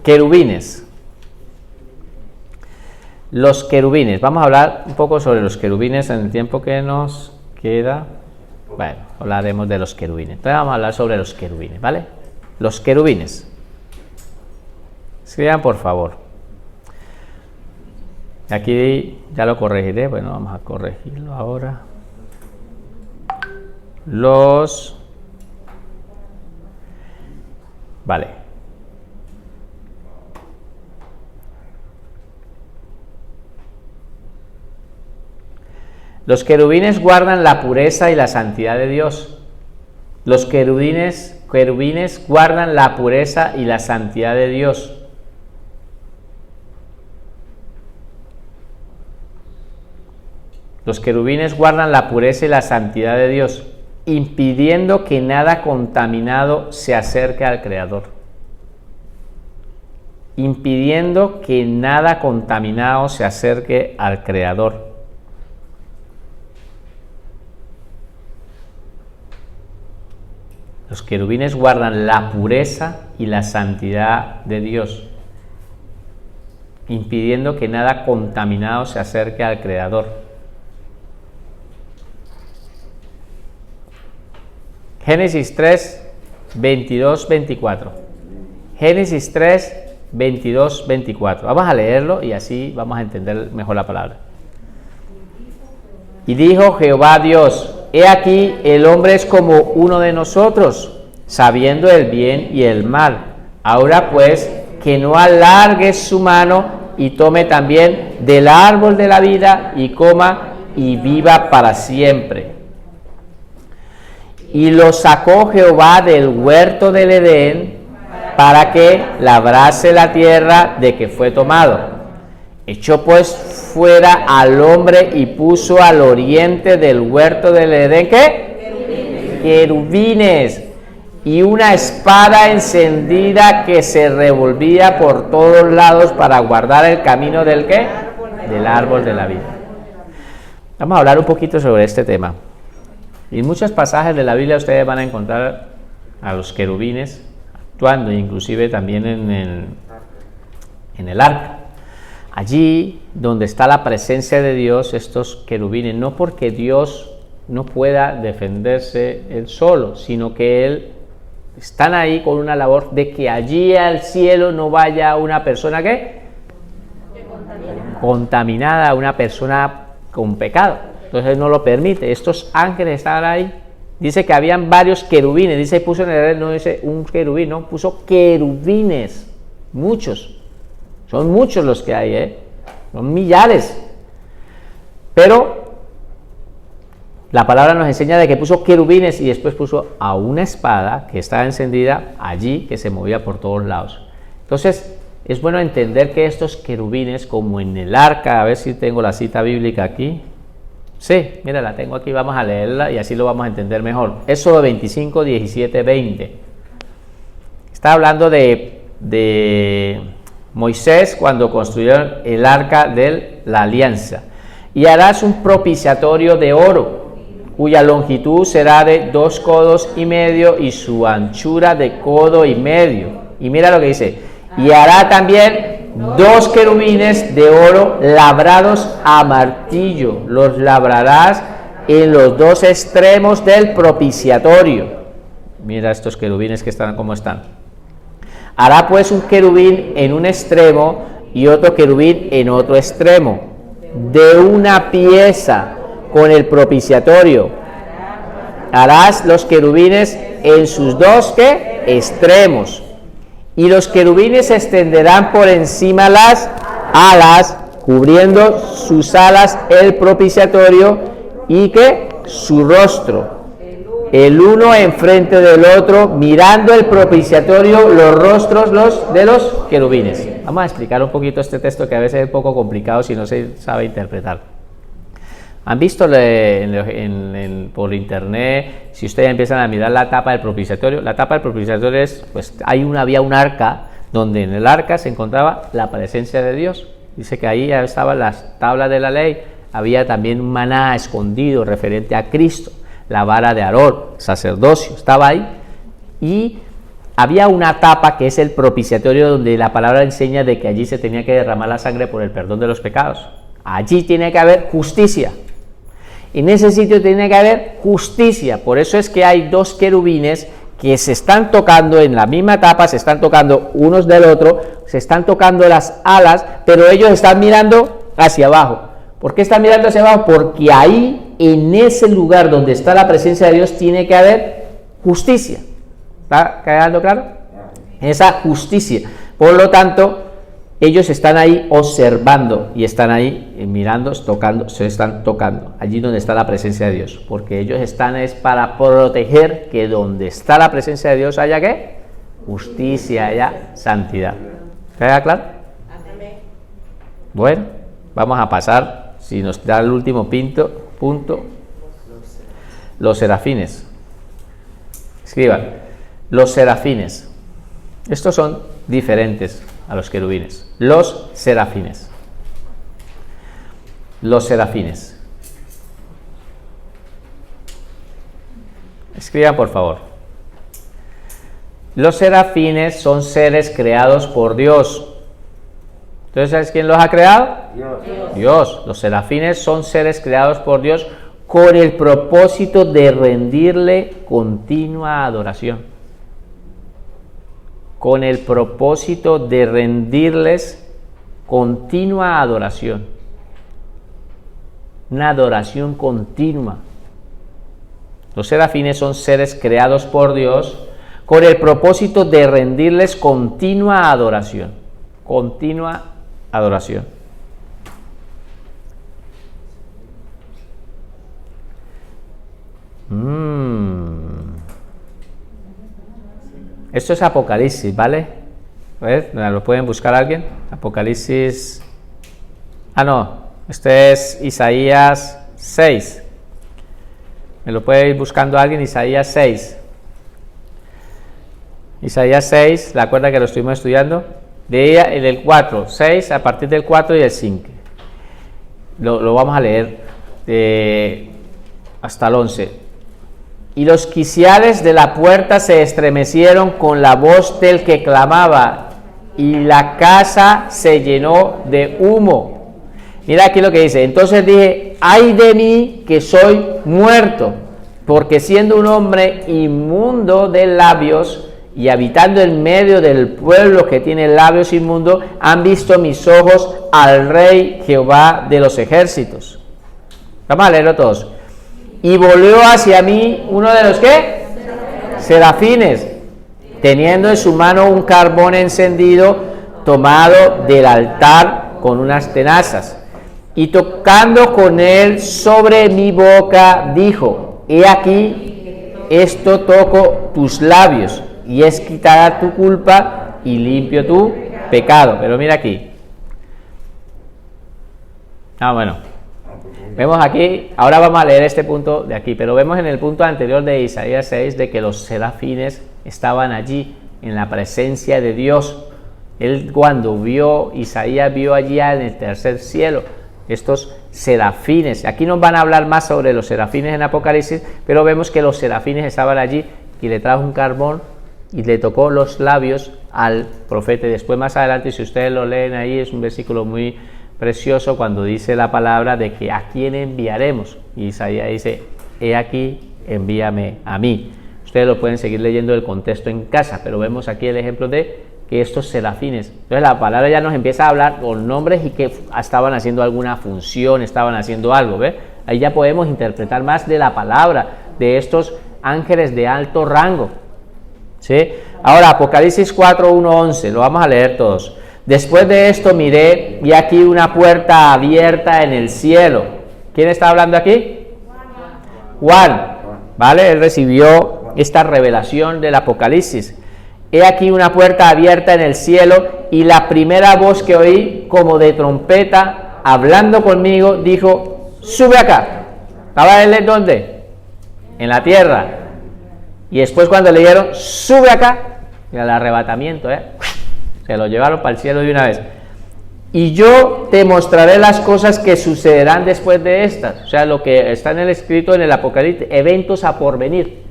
querubines. Los querubines. Vamos a hablar un poco sobre los querubines en el tiempo que nos queda. Bueno, hablaremos de los querubines. Entonces vamos a hablar sobre los querubines, ¿vale? Los querubines. Escriban por favor. Aquí ya lo corregiré. Bueno, vamos a corregirlo ahora. Vale. Los querubines guardan la pureza y la santidad de Dios. Los querubines guardan la pureza y la santidad de Dios. Los querubines guardan la pureza y la santidad de Dios, impidiendo que nada contaminado se acerque al Creador. Impidiendo que nada contaminado se acerque al Creador. Los querubines guardan la pureza y la santidad de Dios, impidiendo que nada contaminado se acerque al Creador. Génesis 3, 22, 24. Génesis 3, 22, 24. Vamos a leerlo y así vamos a entender mejor la palabra. Y dijo Jehová Dios: he aquí, el hombre es como uno de nosotros, sabiendo el bien y el mal. Ahora pues, que no alargue su mano y tome también del árbol de la vida y coma y viva para siempre. Y lo sacó Jehová del huerto del Edén para que labrase la tierra de que fue tomado. Echó pues fuera al hombre y puso al oriente del huerto del Edén, ¿qué? Querubines. y una espada encendida que se revolvía por todos lados para guardar el camino del ¿qué? Del árbol de la vida. Vamos a hablar un poquito sobre este tema. En muchos pasajes de la Biblia ustedes van a encontrar a los querubines actuando, inclusive también en el arca. Allí donde está la presencia de Dios, estos querubines, no porque Dios no pueda defenderse él solo, sino que él están ahí con una labor de que allí al cielo no vaya una persona ¿qué? Contaminada, una persona con pecado. Entonces no lo permite. Estos ángeles estaban ahí. Dice que habían varios querubines. Dice, puso en el, no dice un querubín, no, puso querubines. Muchos. Son muchos los que hay, son millares. Pero la palabra nos enseña de que puso querubines y después puso a una espada que estaba encendida allí, que se movía por todos lados. Entonces, es bueno entender que estos querubines, como en el arca, a ver si tengo la cita bíblica aquí. Sí, mira, la tengo aquí, vamos a leerla y así lo vamos a entender mejor. Éxodo 25, 17, 20. Está hablando de Moisés cuando construyeron el arca de la alianza. Y harás un propiciatorio de oro, cuya longitud será de 2 codos y medio y su anchura de codo y medio. Y mira lo que dice, y hará también 2 querubines de oro labrados a martillo, los labrarás en los 2 extremos del propiciatorio. Mira estos querubines que están como están. Hará pues un querubín en un extremo y otro querubín en otro extremo, de una pieza con el propiciatorio. Harás los querubines en sus 2 ¿qué? Extremos, y los querubines se extenderán por encima las alas, cubriendo sus alas el propiciatorio y que su rostro, el uno enfrente del otro, mirando el propiciatorio, los rostros de los querubines. Vamos a explicar un poquito este texto que a veces es un poco complicado si no se sabe interpretar. ¿Han visto por internet, si ustedes empiezan a mirar la tapa del propiciatorio? La tapa del propiciatorio es, pues había un arca, donde en el arca se encontraba la presencia de Dios. Dice que ahí estaban las tablas de la ley, había también un maná escondido referente a Cristo, la vara de Aarón, sacerdocio, estaba ahí. Y había una tapa que es el propiciatorio, donde la palabra enseña de que allí se tenía que derramar la sangre por el perdón de los pecados. Allí tiene que haber justicia. En ese sitio tiene que haber justicia. Por eso es que hay 2 querubines que se están tocando en la misma tapa, se están tocando unos del otro, se están tocando las alas, pero ellos están mirando hacia abajo. ¿Por qué están mirando hacia abajo? Porque ahí, en ese lugar donde está la presencia de Dios, tiene que haber justicia. ¿Está quedando claro? Esa justicia. Por lo tanto, ellos están ahí observando y están ahí mirando, tocando, se están tocando, allí donde está la presencia de Dios, porque ellos están es para proteger que donde está la presencia de Dios haya ¿qué? Justicia, haya santidad. ¿Queda claro? Bueno, vamos a pasar, si nos da el último punto, los serafines. Escriban, los serafines. Estos son diferentes a los querubines. Los serafines. Los serafines. Escriban, por favor. Los serafines son seres creados por Dios. Entonces, ¿sabes quién los ha creado? Dios. Los serafines son seres creados por Dios con el propósito de rendirle continua adoración. Con el propósito de rendirles continua adoración. Una adoración continua. Los serafines son seres creados por Dios con el propósito de rendirles continua adoración. Continua adoración. Esto es Apocalipsis, ¿vale? A ver, ¿lo pueden buscar alguien? Apocalipsis. No, este es Isaías 6. ¿Me lo puede ir buscando alguien? Isaías 6. Isaías 6, ¿la acuerda que lo estuvimos estudiando? De ella, el 4, 6, a partir del 4 y el 5. Lo vamos a leer hasta el 11. Y los quiciales de la puerta se estremecieron con la voz del que clamaba, y la casa se llenó de humo. Mira aquí lo que dice. Entonces dije, ay de mí que soy muerto, porque siendo un hombre inmundo de labios y habitando en medio del pueblo que tiene labios inmundos, han visto mis ojos al Rey Jehová de los ejércitos. Vamos a leerlo todos. Y volvió hacia mí uno de los ¿qué? Serafines, teniendo en su mano un carbón encendido tomado del altar con unas tenazas. Y tocando con él sobre mi boca, dijo, he aquí, esto toco tus labios, y es quitada tu culpa y limpio tu pecado. Pero mira aquí. Bueno. Vemos aquí, ahora vamos a leer este punto de aquí, pero vemos en el punto anterior de Isaías 6 de que los serafines estaban allí en la presencia de Dios. Él cuando Isaías vio allí en el tercer cielo estos serafines. Aquí nos van a hablar más sobre los serafines en Apocalipsis, pero vemos que los serafines estaban allí y le trajo un carbón y le tocó los labios al profeta. Y después más adelante, si ustedes lo leen ahí, es un versículo muy precioso cuando dice la palabra de que a quién enviaremos. Y Isaías dice, he aquí, envíame a mí. Ustedes lo pueden seguir leyendo el contexto en casa, pero vemos aquí el ejemplo de que estos serafines, entonces la palabra ya nos empieza a hablar con nombres y que estaban haciendo alguna función, estaban haciendo algo, ¿ve? Ahí ya podemos interpretar más de la palabra de estos ángeles de alto rango, ¿sí? Ahora Apocalipsis 4, 1, 11, lo vamos a leer todos. Después de esto miré y aquí una puerta abierta en el cielo. ¿Quién está hablando aquí? Juan, ¿vale? Él recibió esta revelación del Apocalipsis. He aquí una puerta abierta en el cielo, y la primera voz que oí como de trompeta hablando conmigo dijo, sube acá. ¿Estaba él dónde? En la tierra. Y después cuando le dijeron, sube acá, mira el arrebatamiento, se lo llevaron para el cielo de una vez. Y yo te mostraré las cosas que sucederán después de estas. O sea, lo que está en el escrito en el Apocalipsis, eventos a porvenir.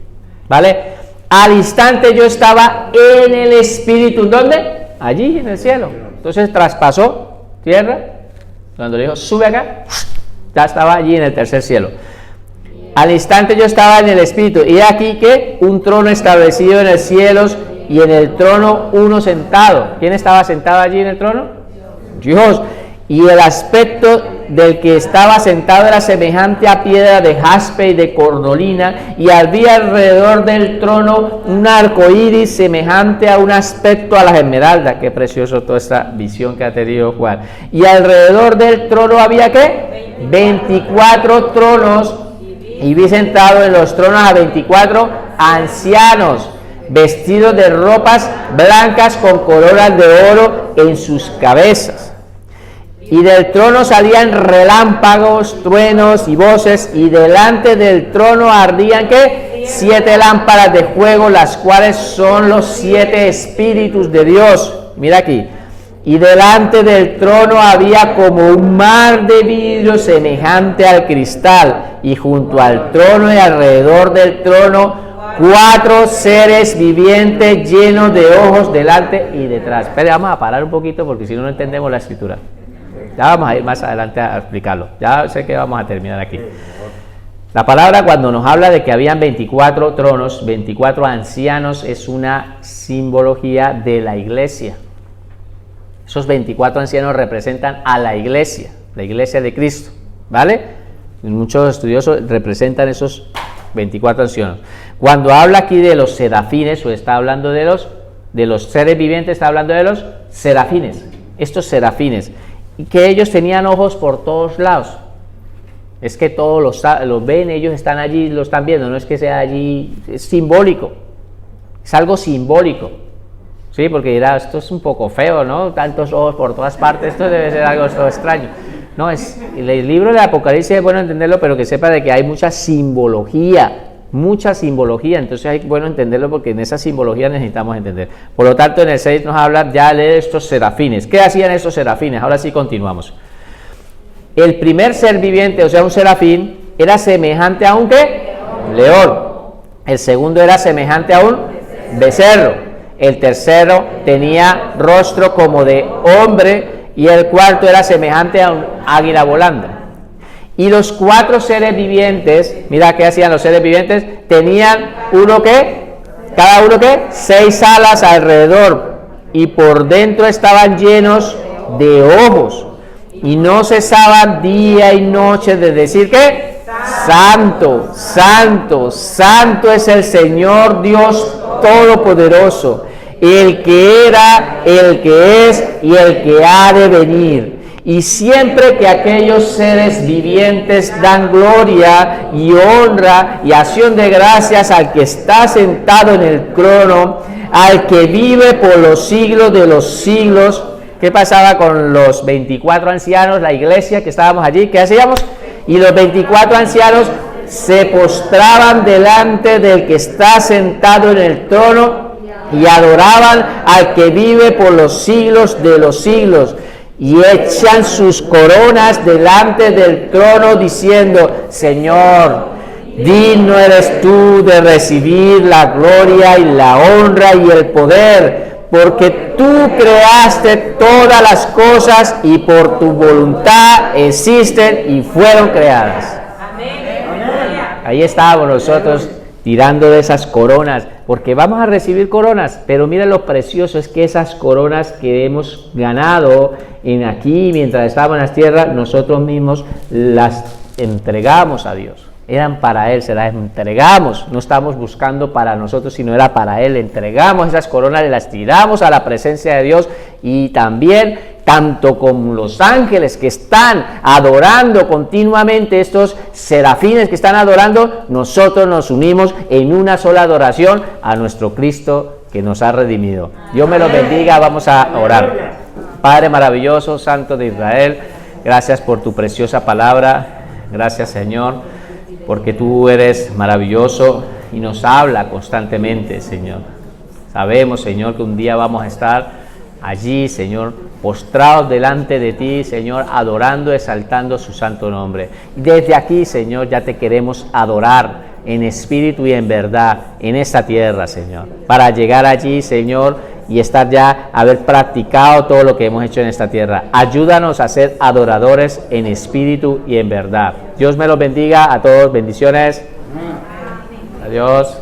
¿Vale? Al instante yo estaba en el Espíritu. ¿Dónde? Allí en el cielo. Entonces traspasó tierra. Cuando le dijo, sube acá, ya estaba allí en el tercer cielo. Al instante yo estaba en el Espíritu. Y aquí que un trono establecido en el cielo, y en el trono uno sentado. ¿Quién estaba sentado allí en el trono? Dios. Y el aspecto del que estaba sentado era semejante a piedra de jaspe y de cornalina, y había alrededor del trono un arco iris semejante a un aspecto a las esmeraldas. Qué precioso toda esta visión que ha tenido Juan. Y alrededor del trono había ¿qué? 24 tronos, y vi sentado en los tronos a 24 ancianos, vestidos de ropas blancas con coronas de oro en sus cabezas. Y del trono salían relámpagos, truenos y voces, y delante del trono ardían ¿qué? 7 lámparas de fuego, las cuales son los 7 espíritus de Dios. Mira aquí. Y delante del trono había como un mar de vidrio semejante al cristal, y junto al trono y alrededor del trono 4 seres vivientes llenos de ojos delante y detrás. Pero vamos a parar un poquito porque si no, no entendemos la escritura. Ya vamos a ir más adelante a explicarlo. Ya sé que vamos a terminar aquí. La palabra cuando nos habla de que habían 24 tronos, 24 ancianos, es una simbología de la iglesia. Esos 24 ancianos representan a la iglesia de Cristo, ¿vale? Muchos estudiosos representan esos 24 ancianos. Cuando habla aquí de los serafines, o está hablando de los seres vivientes, está hablando de los serafines. Estos serafines, y que ellos tenían ojos por todos lados. Es que todos los ven, ellos están allí, lo están viendo, no es que sea allí, es simbólico. Es algo simbólico. Sí, porque dirá, esto es un poco feo, ¿no? Tantos ojos por todas partes, esto debe ser algo extraño. No, el libro de Apocalipsis es bueno entenderlo, pero que sepa de que hay mucha simbología mucha simbología, entonces es bueno entenderlo porque en esa simbología necesitamos entender. Por lo tanto, en el 6 nos habla ya de estos serafines. ¿Qué hacían estos serafines? Ahora sí continuamos. El primer ser viviente, o sea, un serafín, era semejante a un ¿qué? León. El segundo era semejante a un becerro. El tercero tenía rostro como de hombre y el cuarto era semejante a un águila volando. Y los 4 seres vivientes, mira qué hacían los seres vivientes, tenían cada uno 6 alas alrededor y por dentro estaban llenos de ojos y no cesaban día y noche de decir ¿qué? Santo, santo, santo es el Señor Dios Todopoderoso, el que era, el que es y el que ha de venir. Y siempre que aquellos seres vivientes dan gloria y honra y acción de gracias al que está sentado en el trono, al que vive por los siglos de los siglos. ¿Qué pasaba con los 24 ancianos, la iglesia que estábamos allí? ¿Qué hacíamos? Y los 24 ancianos se postraban delante del que está sentado en el trono y adoraban al que vive por los siglos de los siglos. Y echan sus coronas delante del trono diciendo: Señor, digno eres tú de recibir la gloria y la honra y el poder, porque tú creaste todas las cosas y por tu voluntad existen y fueron creadas. Ahí estábamos nosotros tirando de esas coronas, porque vamos a recibir coronas, pero mira lo precioso es que esas coronas que hemos ganado en aquí mientras estábamos en las tierras, nosotros mismos las entregamos a Dios. Eran para Él, se las entregamos, no estamos buscando para nosotros, sino era para Él. Le entregamos esas coronas, las tiramos a la presencia de Dios y también, tanto como los ángeles que están adorando continuamente, estos serafines que están adorando, nosotros nos unimos en una sola adoración a nuestro Cristo que nos ha redimido. Dios me los bendiga, vamos a orar. Padre maravilloso, Santo de Israel, gracias por tu preciosa palabra, gracias Señor, porque tú eres maravilloso y nos habla constantemente, Señor. Sabemos, Señor, que un día vamos a estar allí, Señor, postrados delante de ti, Señor, adorando, exaltando su santo nombre. Y desde aquí, Señor, ya te queremos adorar en espíritu y en verdad en esta tierra, Señor, para llegar allí, Señor, y estar ya, haber practicado todo lo que hemos hecho en esta tierra. Ayúdanos a ser adoradores en espíritu y en verdad. Dios me los bendiga a todos. Bendiciones. Adiós.